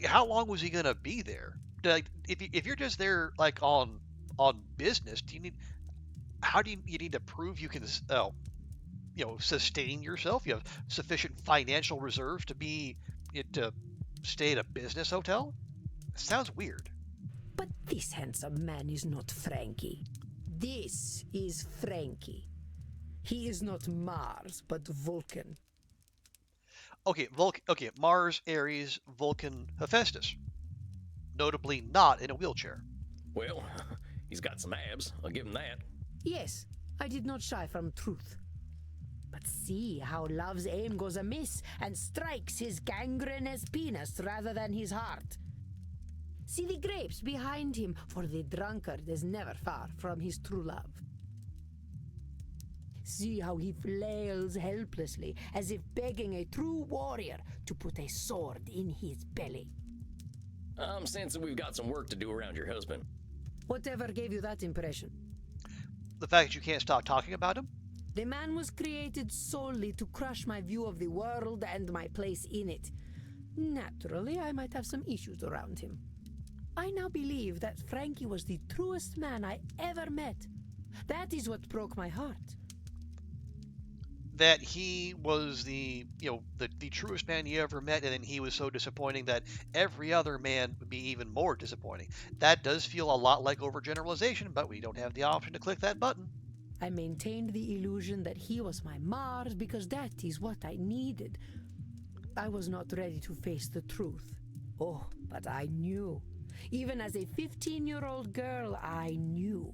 Speaker 1: how long was he gonna be there? Like, if you're just there like on business, do you need to prove you can sustain yourself? You have sufficient financial reserves to stay at a business hotel? Sounds weird.
Speaker 8: But this handsome man is not Frankie. This is Frankie. He is not Mars, but Vulcan.
Speaker 1: Okay, Mars, Ares, Vulcan, Hephaestus. Notably not in a wheelchair.
Speaker 2: Well, he's got some abs. I'll give him that.
Speaker 8: Yes, I did not shy from truth. But see how love's aim goes amiss and strikes his gangrenous penis rather than his heart. See the grapes behind him, for the drunkard is never far from his true love. See how he flails helplessly, as if begging a true warrior to put a sword in his belly.
Speaker 2: I'm sensing we've got some work to do around your husband.
Speaker 8: Whatever gave you that impression?
Speaker 1: The fact that you can't stop talking about him?
Speaker 8: The man was created solely to crush my view of the world and my place in it. Naturally, I might have some issues around him. I now believe that Frankie was the truest man I ever met. That is what broke my heart.
Speaker 1: That he was the truest man you ever met, and then he was so disappointing that every other man would be even more disappointing. That does feel a lot like overgeneralization, but we don't have the option to click that button.
Speaker 8: I maintained the illusion that he was my Mars because that is what I needed. I was not ready to face the truth. Oh, but I knew. Even as a 15-year-old girl, I knew.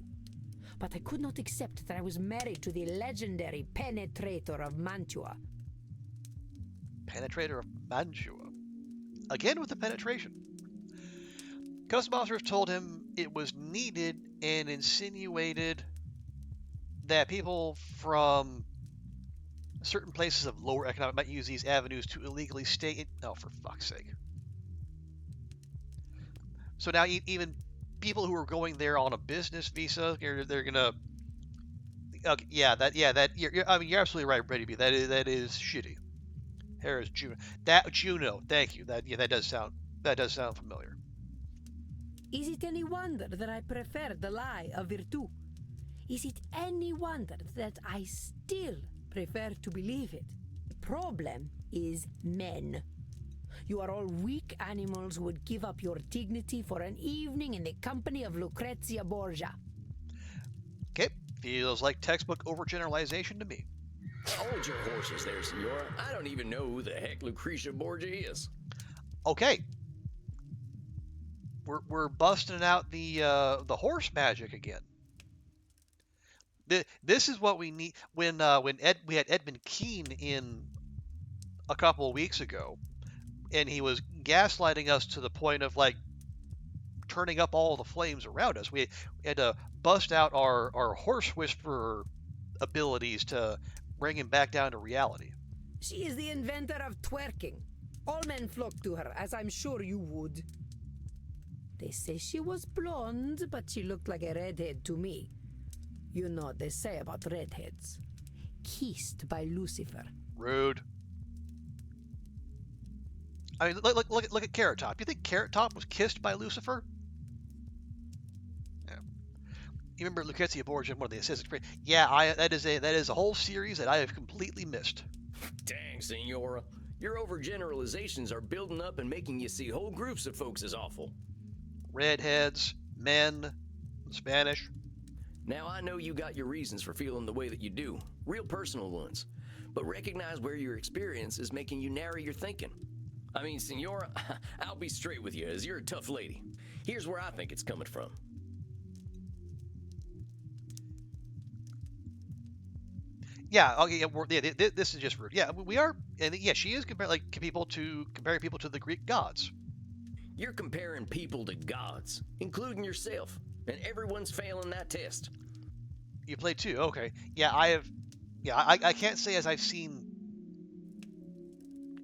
Speaker 8: But I could not accept that I was married to the legendary Penetrator of Mantua.
Speaker 1: Penetrator of Mantua. Again with the penetration. Custom officers told him it was needed and insinuated that people from certain places of lower economic might use these avenues to illegally stay in... Oh, for fuck's sake. So now even people who are going there on a business visa, they're gonna... Okay, you're absolutely right, Brady B. That is shitty. Paris Juno. Juno. Thank you. That does sound familiar.
Speaker 8: Is it any wonder that I prefer the lie of virtue? Is it any wonder that I still prefer to believe it? The problem is men. You are all weak animals who would give up your dignity for an evening in the company of Lucrezia Borgia.
Speaker 1: Okay, feels like textbook overgeneralization to me.
Speaker 2: Hold your horses there, Senora. I don't even know who the heck Lucretia Borgia is.
Speaker 1: Okay, we're busting out the horse magic again. This is what we need. We had Edmund Keene in a couple of weeks ago, and he was gaslighting us to the point of like turning up all the flames around us. We had to bust out our horse whisperer abilities to bring him back down to reality.
Speaker 8: She is the inventor of twerking. All men flock to her, as I'm sure you would. They say she was blonde, but she looked like a redhead to me. You know what they say about redheads. Kissed by Lucifer.
Speaker 1: Rude. I mean, look at Carrot Top. You think Carrot Top was kissed by Lucifer? Yeah. You remember Lucrezia Borgia, one of the Assassin's Creed? Yeah, that is a whole series that I have completely missed.
Speaker 2: Dang, Senora. Your overgeneralizations are building up and making you see whole groups of folks as awful.
Speaker 1: Redheads, men, Spanish.
Speaker 2: Now, I know you got your reasons for feeling the way that you do, real personal ones, but recognize where your experience is making you narrow your thinking. I mean, Senora, I'll be straight with you, as you're a tough lady. Here's where I think it's coming from.
Speaker 1: Yeah, okay, yeah, this is just rude. Yeah, we are, and yeah, she is comparing people to the Greek gods.
Speaker 2: You're comparing people to gods, including yourself, and everyone's failing that test.
Speaker 1: You played too, okay. Yeah, I have. Yeah, I can't say as I've seen.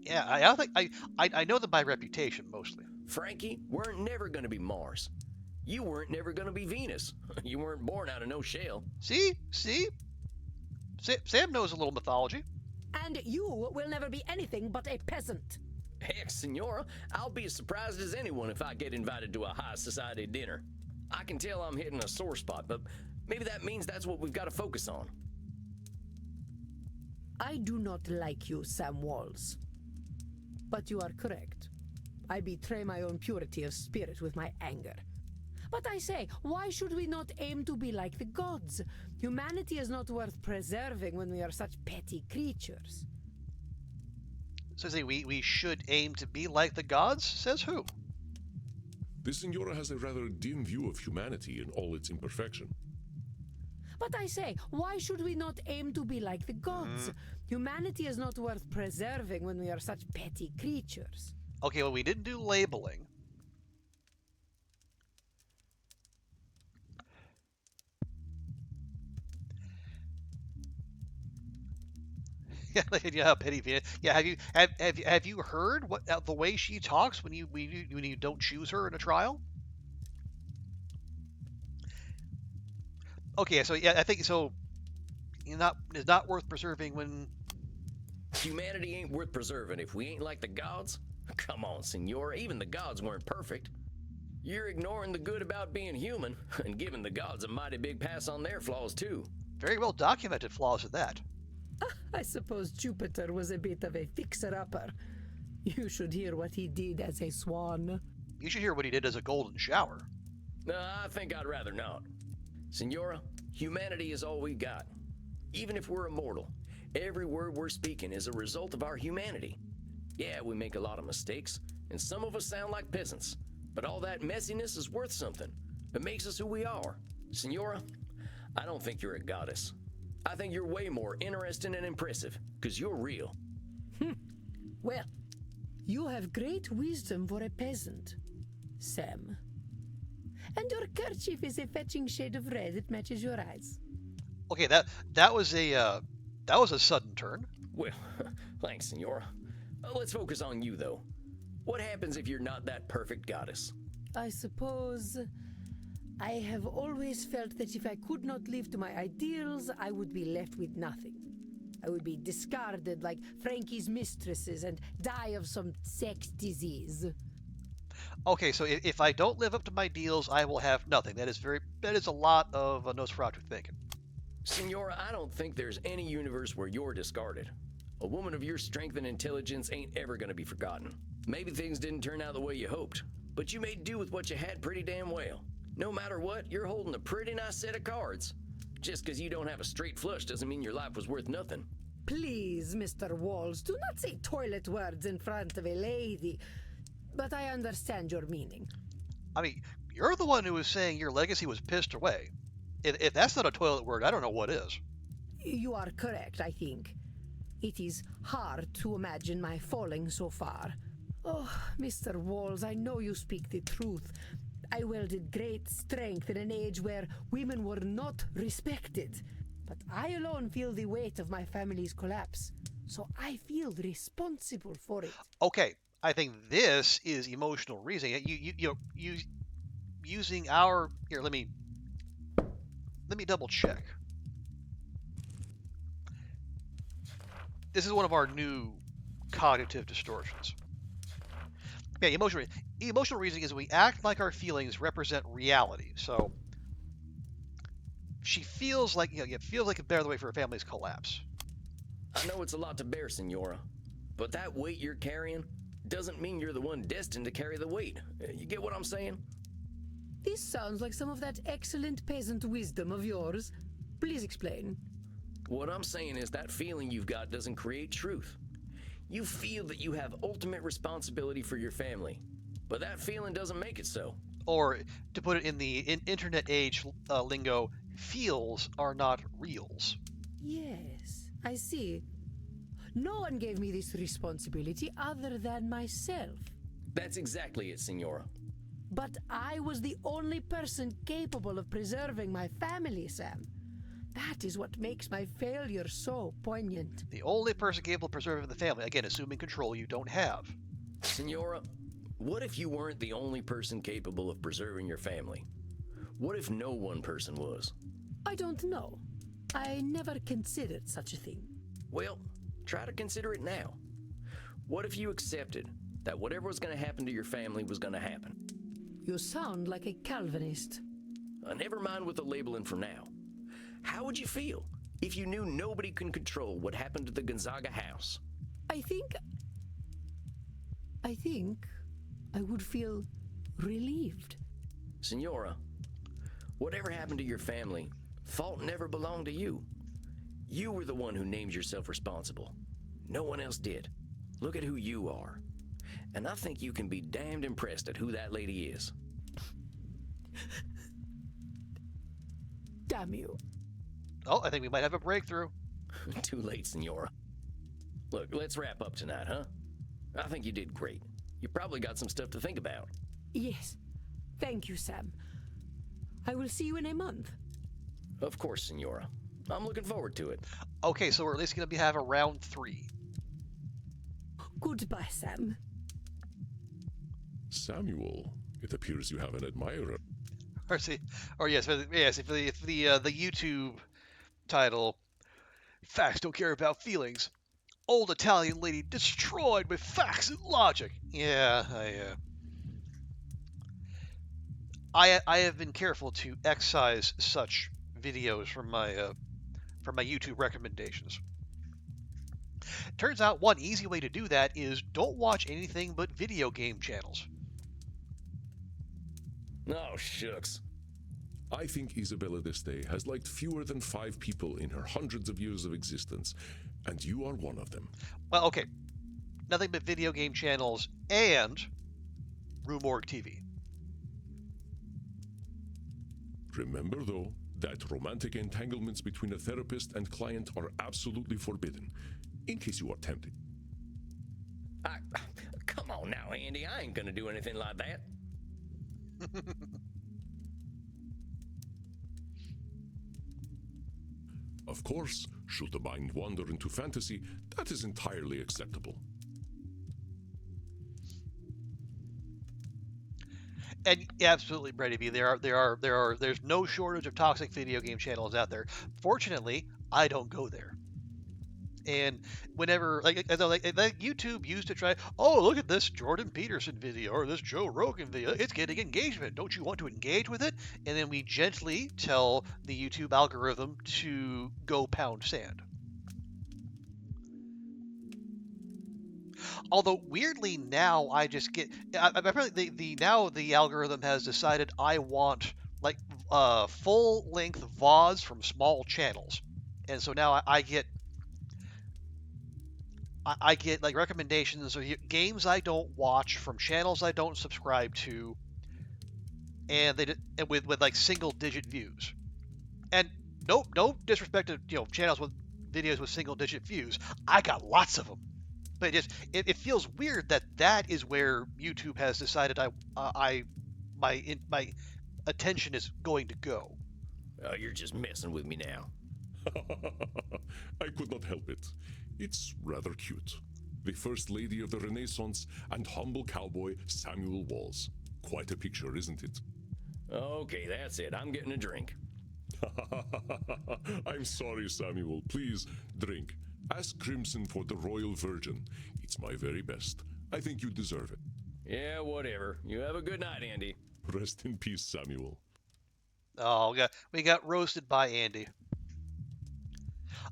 Speaker 1: Yeah, I don't think I know them by reputation mostly.
Speaker 2: Frankie, we're never going to be Mars. You weren't never going to be Venus. You weren't born out of no shell.
Speaker 1: See? Sam knows a little mythology.
Speaker 8: And you will never be anything but a peasant.
Speaker 2: Heck, Senora, I'll be as surprised as anyone if I get invited to a high society dinner. I can tell I'm hitting a sore spot, but maybe that means that's what we've got to focus on.
Speaker 8: I do not like you, Sam Walls. But you are correct. I betray my own purity of spirit with my anger. But I say, why should we not aim to be like the gods? Humanity is not worth preserving when we are such petty creatures.
Speaker 1: So say we should aim to be like the gods? Says who?
Speaker 3: The Senora has a rather dim view of humanity in all its imperfection.
Speaker 8: But I say, why should we not aim to be like the gods? Humanity is not worth preserving when we are such petty creatures.
Speaker 1: Okay, well, we didn't do labeling. Yeah, yeah, petty Venus. Yeah, have you heard what the way she talks when you don't choose her in a trial? Okay, so yeah, I think so. It's not worth preserving when
Speaker 2: humanity ain't worth preserving if we ain't like the gods. Come on, Senora, even the gods weren't perfect. You're ignoring the good about being human and giving the gods a mighty big pass on their flaws too.
Speaker 1: Very well documented flaws at that.
Speaker 8: I suppose Jupiter was a bit of a fixer-upper. You should hear what he did as a swan.
Speaker 1: You should hear what he did as a golden shower.
Speaker 2: I think I'd rather not. Senora, humanity is all we got. Even if we're immortal, every word we're speaking is a result of our humanity. Yeah, we make a lot of mistakes, and some of us sound like peasants, but all that messiness is worth something. It makes us who we are. Senora, I don't think you're a goddess. I think you're way more interesting and impressive, because you're real.
Speaker 8: Well, you have great wisdom for a peasant, Sam. And your kerchief is a fetching shade of red that matches your eyes.
Speaker 1: Okay, that was a sudden turn.
Speaker 2: Well, thanks, Senora. Let's focus on you, though. What happens if you're not that perfect goddess?
Speaker 8: I suppose I have always felt that if I could not live to my ideals, I would be left with nothing. I would be discarded like Frankie's mistresses and die of some sex disease.
Speaker 1: Okay, so if I don't live up to my deals, I will have nothing. That is a lot of Nosferatu thinking.
Speaker 2: Senora, I don't think there's any universe where you're discarded. A woman of your strength and intelligence ain't ever gonna be forgotten. Maybe things didn't turn out the way you hoped, but you made do with what you had pretty damn well. No matter what, you're holding a pretty nice set of cards. Just because you don't have a straight flush doesn't mean your life was worth nothing.
Speaker 8: Please, Mr. Walls, do not say toilet words in front of a lady. But I understand your meaning.
Speaker 1: I mean, you're the one who was saying your legacy was pissed away. If that's not a toilet word, I don't know what is.
Speaker 8: You are correct, I think. It is hard to imagine my falling so far. Oh, Mr. Walls, I know you speak the truth. I wielded great strength in an age where women were not respected. But I alone feel the weight of my family's collapse, so I feel responsible for it.
Speaker 1: Okay, I think this is emotional reasoning. You using our here. Let me double check. This is one of our new cognitive distortions. Yeah, emotional reasoning is we act like our feelings represent reality. So she feels like it feels like a better way for her family's collapse.
Speaker 2: I know it's a lot to bear, Senora, but that weight you're carrying doesn't mean you're the one destined to carry the weight. You get what I'm saying?
Speaker 8: This sounds like some of that excellent peasant wisdom of yours. Please explain.
Speaker 2: What I'm saying is that feeling you've got doesn't create truth. You feel that you have ultimate responsibility for your family, but that feeling doesn't make it so.
Speaker 1: Or, to put it in the internet age lingo, feels are not reals.
Speaker 8: Yes, I see. No one gave me this responsibility other than myself.
Speaker 2: That's exactly it, Senora.
Speaker 8: But I was the only person capable of preserving my family, Sam. That is what makes my failure so poignant.
Speaker 1: The only person capable of preserving the family, again, assuming control you don't have.
Speaker 2: Senora, what if you weren't the only person capable of preserving your family? What if no one person was?
Speaker 8: I don't know. I never considered such a thing.
Speaker 2: Well, try to consider it now. What if you accepted that whatever was going to happen to your family was going to happen?
Speaker 8: You sound like a Calvinist.
Speaker 2: Never mind with the labeling for now. How would you feel if you knew nobody can control what happened to the Gonzaga house?
Speaker 8: I think I would feel relieved.
Speaker 2: Senora, whatever happened to your family, fault never belonged to you. You were the one who named yourself responsible. No one else did. Look at who you are. And I think you can be damned impressed at who that lady is.
Speaker 8: Damn you.
Speaker 1: Oh, I think we might have a breakthrough.
Speaker 2: Too late, Senora. Look, let's wrap up tonight, huh? I think you did great. You probably got some stuff to think about.
Speaker 8: Yes. Thank you, Sam. I will see you in a month.
Speaker 2: Of course, Senora. I'm looking forward to it.
Speaker 1: Okay, so we're at least going to have a round 3.
Speaker 8: Goodbye, Sam.
Speaker 3: Samuel, it appears you have an admirer.
Speaker 1: Or yes, for the YouTube title, Facts Don't Care About Feelings. Old Italian lady destroyed with facts and logic. Yeah, I have been careful to excise such videos from my YouTube recommendations. Turns out one easy way to do that is don't watch anything but video game channels.
Speaker 2: Oh, shucks.
Speaker 3: I think Isabella d'Este has liked fewer than 5 people in her hundreds of years of existence, and you are one of them.
Speaker 1: Well, okay. Nothing but video game channels and Room.org TV.
Speaker 3: Remember, though, that romantic entanglements between a therapist and client are absolutely forbidden, in case you are tempted.
Speaker 2: Come on now, Andy. I ain't gonna do anything like that.
Speaker 3: Of course, should the mind wander into fantasy, that is entirely acceptable.
Speaker 1: And absolutely, Brady B, there's no shortage of toxic video game channels out there. Fortunately, I don't go there. And whenever, like YouTube used to try, oh, look at this Jordan Peterson video or this Joe Rogan video, it's getting engagement. Don't you want to engage with it? And then we gently tell the YouTube algorithm to go pound sand. Although weirdly now I just get, apparently now the algorithm has decided I want like full length VODs from small channels, and so now I get like recommendations or games I don't watch from channels I don't subscribe to, and with like single digit views. And no disrespect to channels with videos with single digit views. I got lots of them. But it feels weird that is where YouTube has decided my attention is going to go.
Speaker 2: Oh, you're just messing with me now.
Speaker 3: I could not help it. It's rather cute. The First Lady of the Renaissance and humble cowboy Samuel Walls. Quite a picture, isn't it?
Speaker 2: Okay, that's it. I'm getting a drink.
Speaker 3: I'm sorry, Samuel. Please, drink. Ask Crimson for the Royal Virgin. It's my very best. I think you deserve it.
Speaker 2: Yeah, whatever. You have a good night, Andy.
Speaker 3: Rest in peace, Samuel.
Speaker 1: Oh, we got roasted by Andy.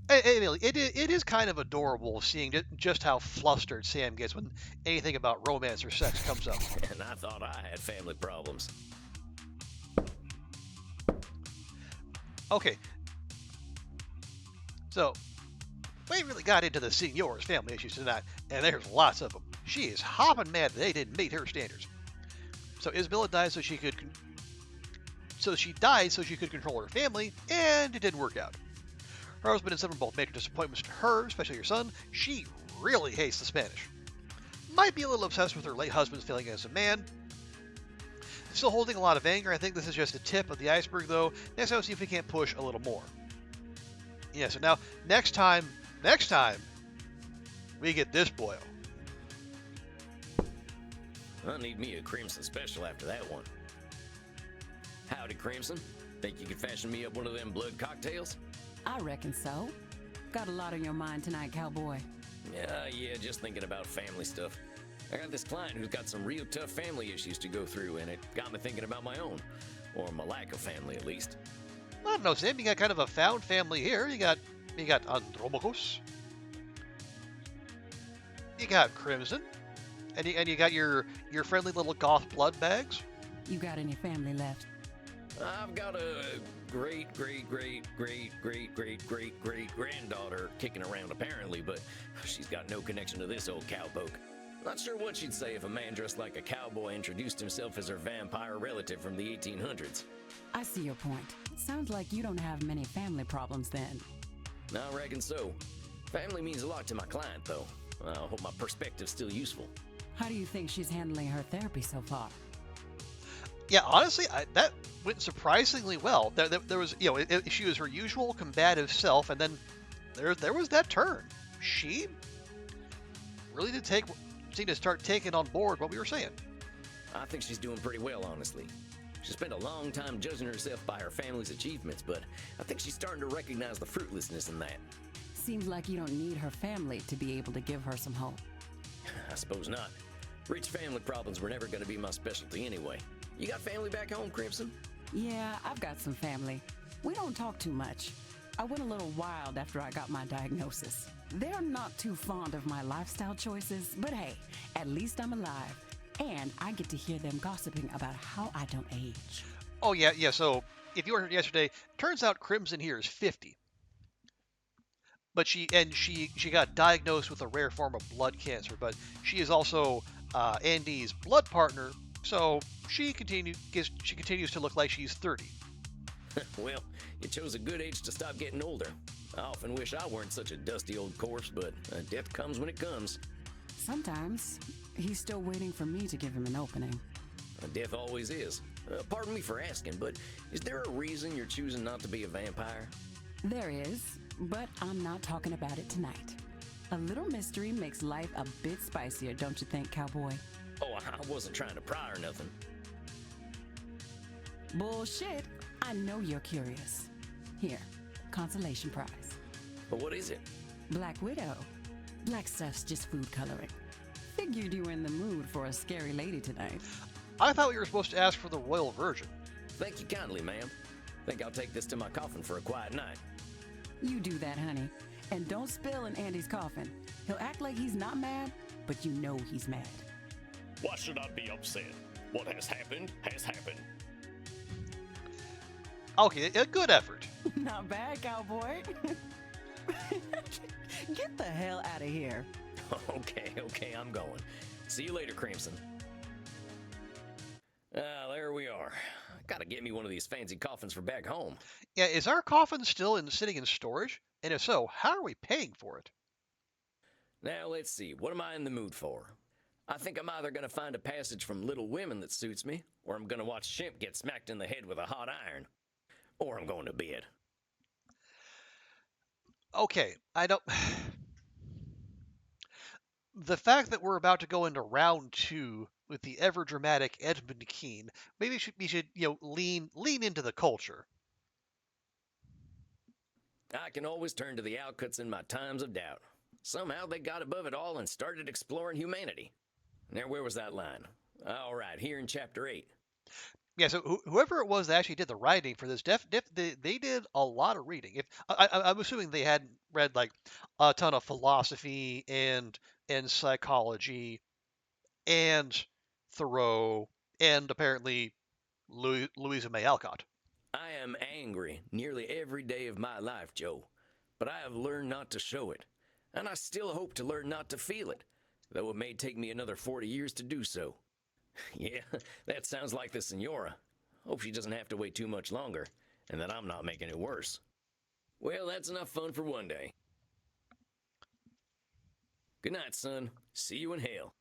Speaker 1: It is kind of adorable seeing just how flustered Sam gets when anything about romance or sex comes up.
Speaker 2: And I thought I had family problems.
Speaker 1: Okay. So, we really got into the Signor's family issues tonight, and there's lots of them. She is hopping mad that they didn't meet her standards. So Isabella died so she could control her family, and it didn't work out. Her husband and son were both major disappointments to her, especially her son. She really hates the Spanish. Might be a little obsessed with her late husband's failing as a man. Still holding a lot of anger. I think this is just the tip of the iceberg, though. Next time, we'll see if we can't push a little more. Yeah, so now, next time, we get this boil.
Speaker 2: I need me a Crimson special after that one. Howdy, Crimson. Think you could fashion me up one of them blood cocktails?
Speaker 5: I reckon so. Got a lot on your mind tonight, cowboy.
Speaker 2: Yeah, just thinking about family stuff. I got this client who's got some real tough family issues to go through, and it got me thinking about my own. Or my lack of family, at least.
Speaker 1: I don't know, Sam. You got kind of a found family here. You got Andromachos. You got Crimson. And you got your friendly little goth blood bags.
Speaker 5: You got any family left?
Speaker 2: I've got a great granddaughter kicking around apparently, but she's got no connection to this old cowpoke. Not sure what she'd say if a man dressed like a cowboy introduced himself as her vampire relative from the 1800s.
Speaker 5: I see your point. Sounds like you don't have many family problems then.
Speaker 2: I reckon so. Family means a lot to my client, though. I hope my perspective's still useful.
Speaker 5: How do you think she's handling her therapy so far?
Speaker 1: Yeah, honestly, that went surprisingly well. There was, she was her usual combative self, and then there was that turn. She really did seem to start taking on board what we were saying.
Speaker 2: I think she's doing pretty well, honestly. She spent a long time judging herself by her family's achievements, but I think she's starting to recognize the fruitlessness in that.
Speaker 5: Seems like you don't need her family to be able to give her some hope.
Speaker 2: I suppose not. Rich family problems were never going to be my specialty anyway. You got family back home, Crimson?
Speaker 5: Yeah, I've got some family. We don't talk too much. I went a little wild after I got my diagnosis. They're not too fond of my lifestyle choices, but hey, at least I'm alive. And I get to hear them gossiping about how I don't age.
Speaker 1: Oh, yeah. So if you were here yesterday, turns out Crimson here is 50. But she got diagnosed with a rare form of blood cancer, but she is also Andy's blood partner, so she continues to look like she's 30.
Speaker 2: Well, you chose a good age to stop getting older. I often wish I weren't such a dusty old corpse, but death comes when it comes.
Speaker 5: Sometimes he's still waiting for me to give him an opening.
Speaker 2: Death always is. Pardon me for asking, but is there a reason you're choosing not to be a vampire?
Speaker 5: There is, but I'm not talking about it tonight. A little mystery makes life a bit spicier, don't you think, cowboy?
Speaker 2: Oh, I wasn't trying to pry or nothing.
Speaker 5: Bullshit. I know you're curious. Here, consolation prize.
Speaker 2: But what is it?
Speaker 5: Black Widow. Black stuff's just food coloring. Figured you were in the mood for a scary lady tonight.
Speaker 1: I thought you were supposed to ask for the Royal Virgin.
Speaker 2: Thank you kindly, ma'am. Think I'll take this to my coffin for a quiet night.
Speaker 5: You do that, honey. And don't spill in Andy's coffin. He'll act like he's not mad, but you know he's mad.
Speaker 2: Why should I be upset? What has happened has happened.
Speaker 1: Okay, a good effort.
Speaker 5: Not bad, cowboy. Get the hell out of here.
Speaker 2: Okay, I'm going. See you later, Crimson. There we are. Gotta get me one of these fancy coffins for back home.
Speaker 1: Yeah, is our coffin still sitting in storage? And if so, how are we paying for it?
Speaker 2: Now, let's see. What am I in the mood for? I think I'm either gonna find a passage from Little Women that suits me, or I'm gonna watch Shemp get smacked in the head with a hot iron. Or I'm going to bed.
Speaker 1: Okay, I don't... The fact that we're about to go into round 2 with the ever-dramatic Edmund Keene, maybe we should lean into the culture.
Speaker 2: I can always turn to the Alcuts in my times of doubt. Somehow they got above it all and started exploring humanity. Now, where was that line? All right, here in Chapter 8.
Speaker 1: Yeah, so whoever it was that actually did the writing for this, they did a lot of reading. I'm assuming they hadn't read like a ton of philosophy and psychology and Thoreau and apparently Louisa May Alcott.
Speaker 2: I am angry nearly every day of my life, Joe, but I have learned not to show it, and I still hope to learn not to feel it, though it may take me another 40 years to do so. Yeah, that sounds like the Senora. Hope she doesn't have to wait too much longer, and that I'm not making it worse. Well, that's enough fun for one day. Good night, son. See you in hell.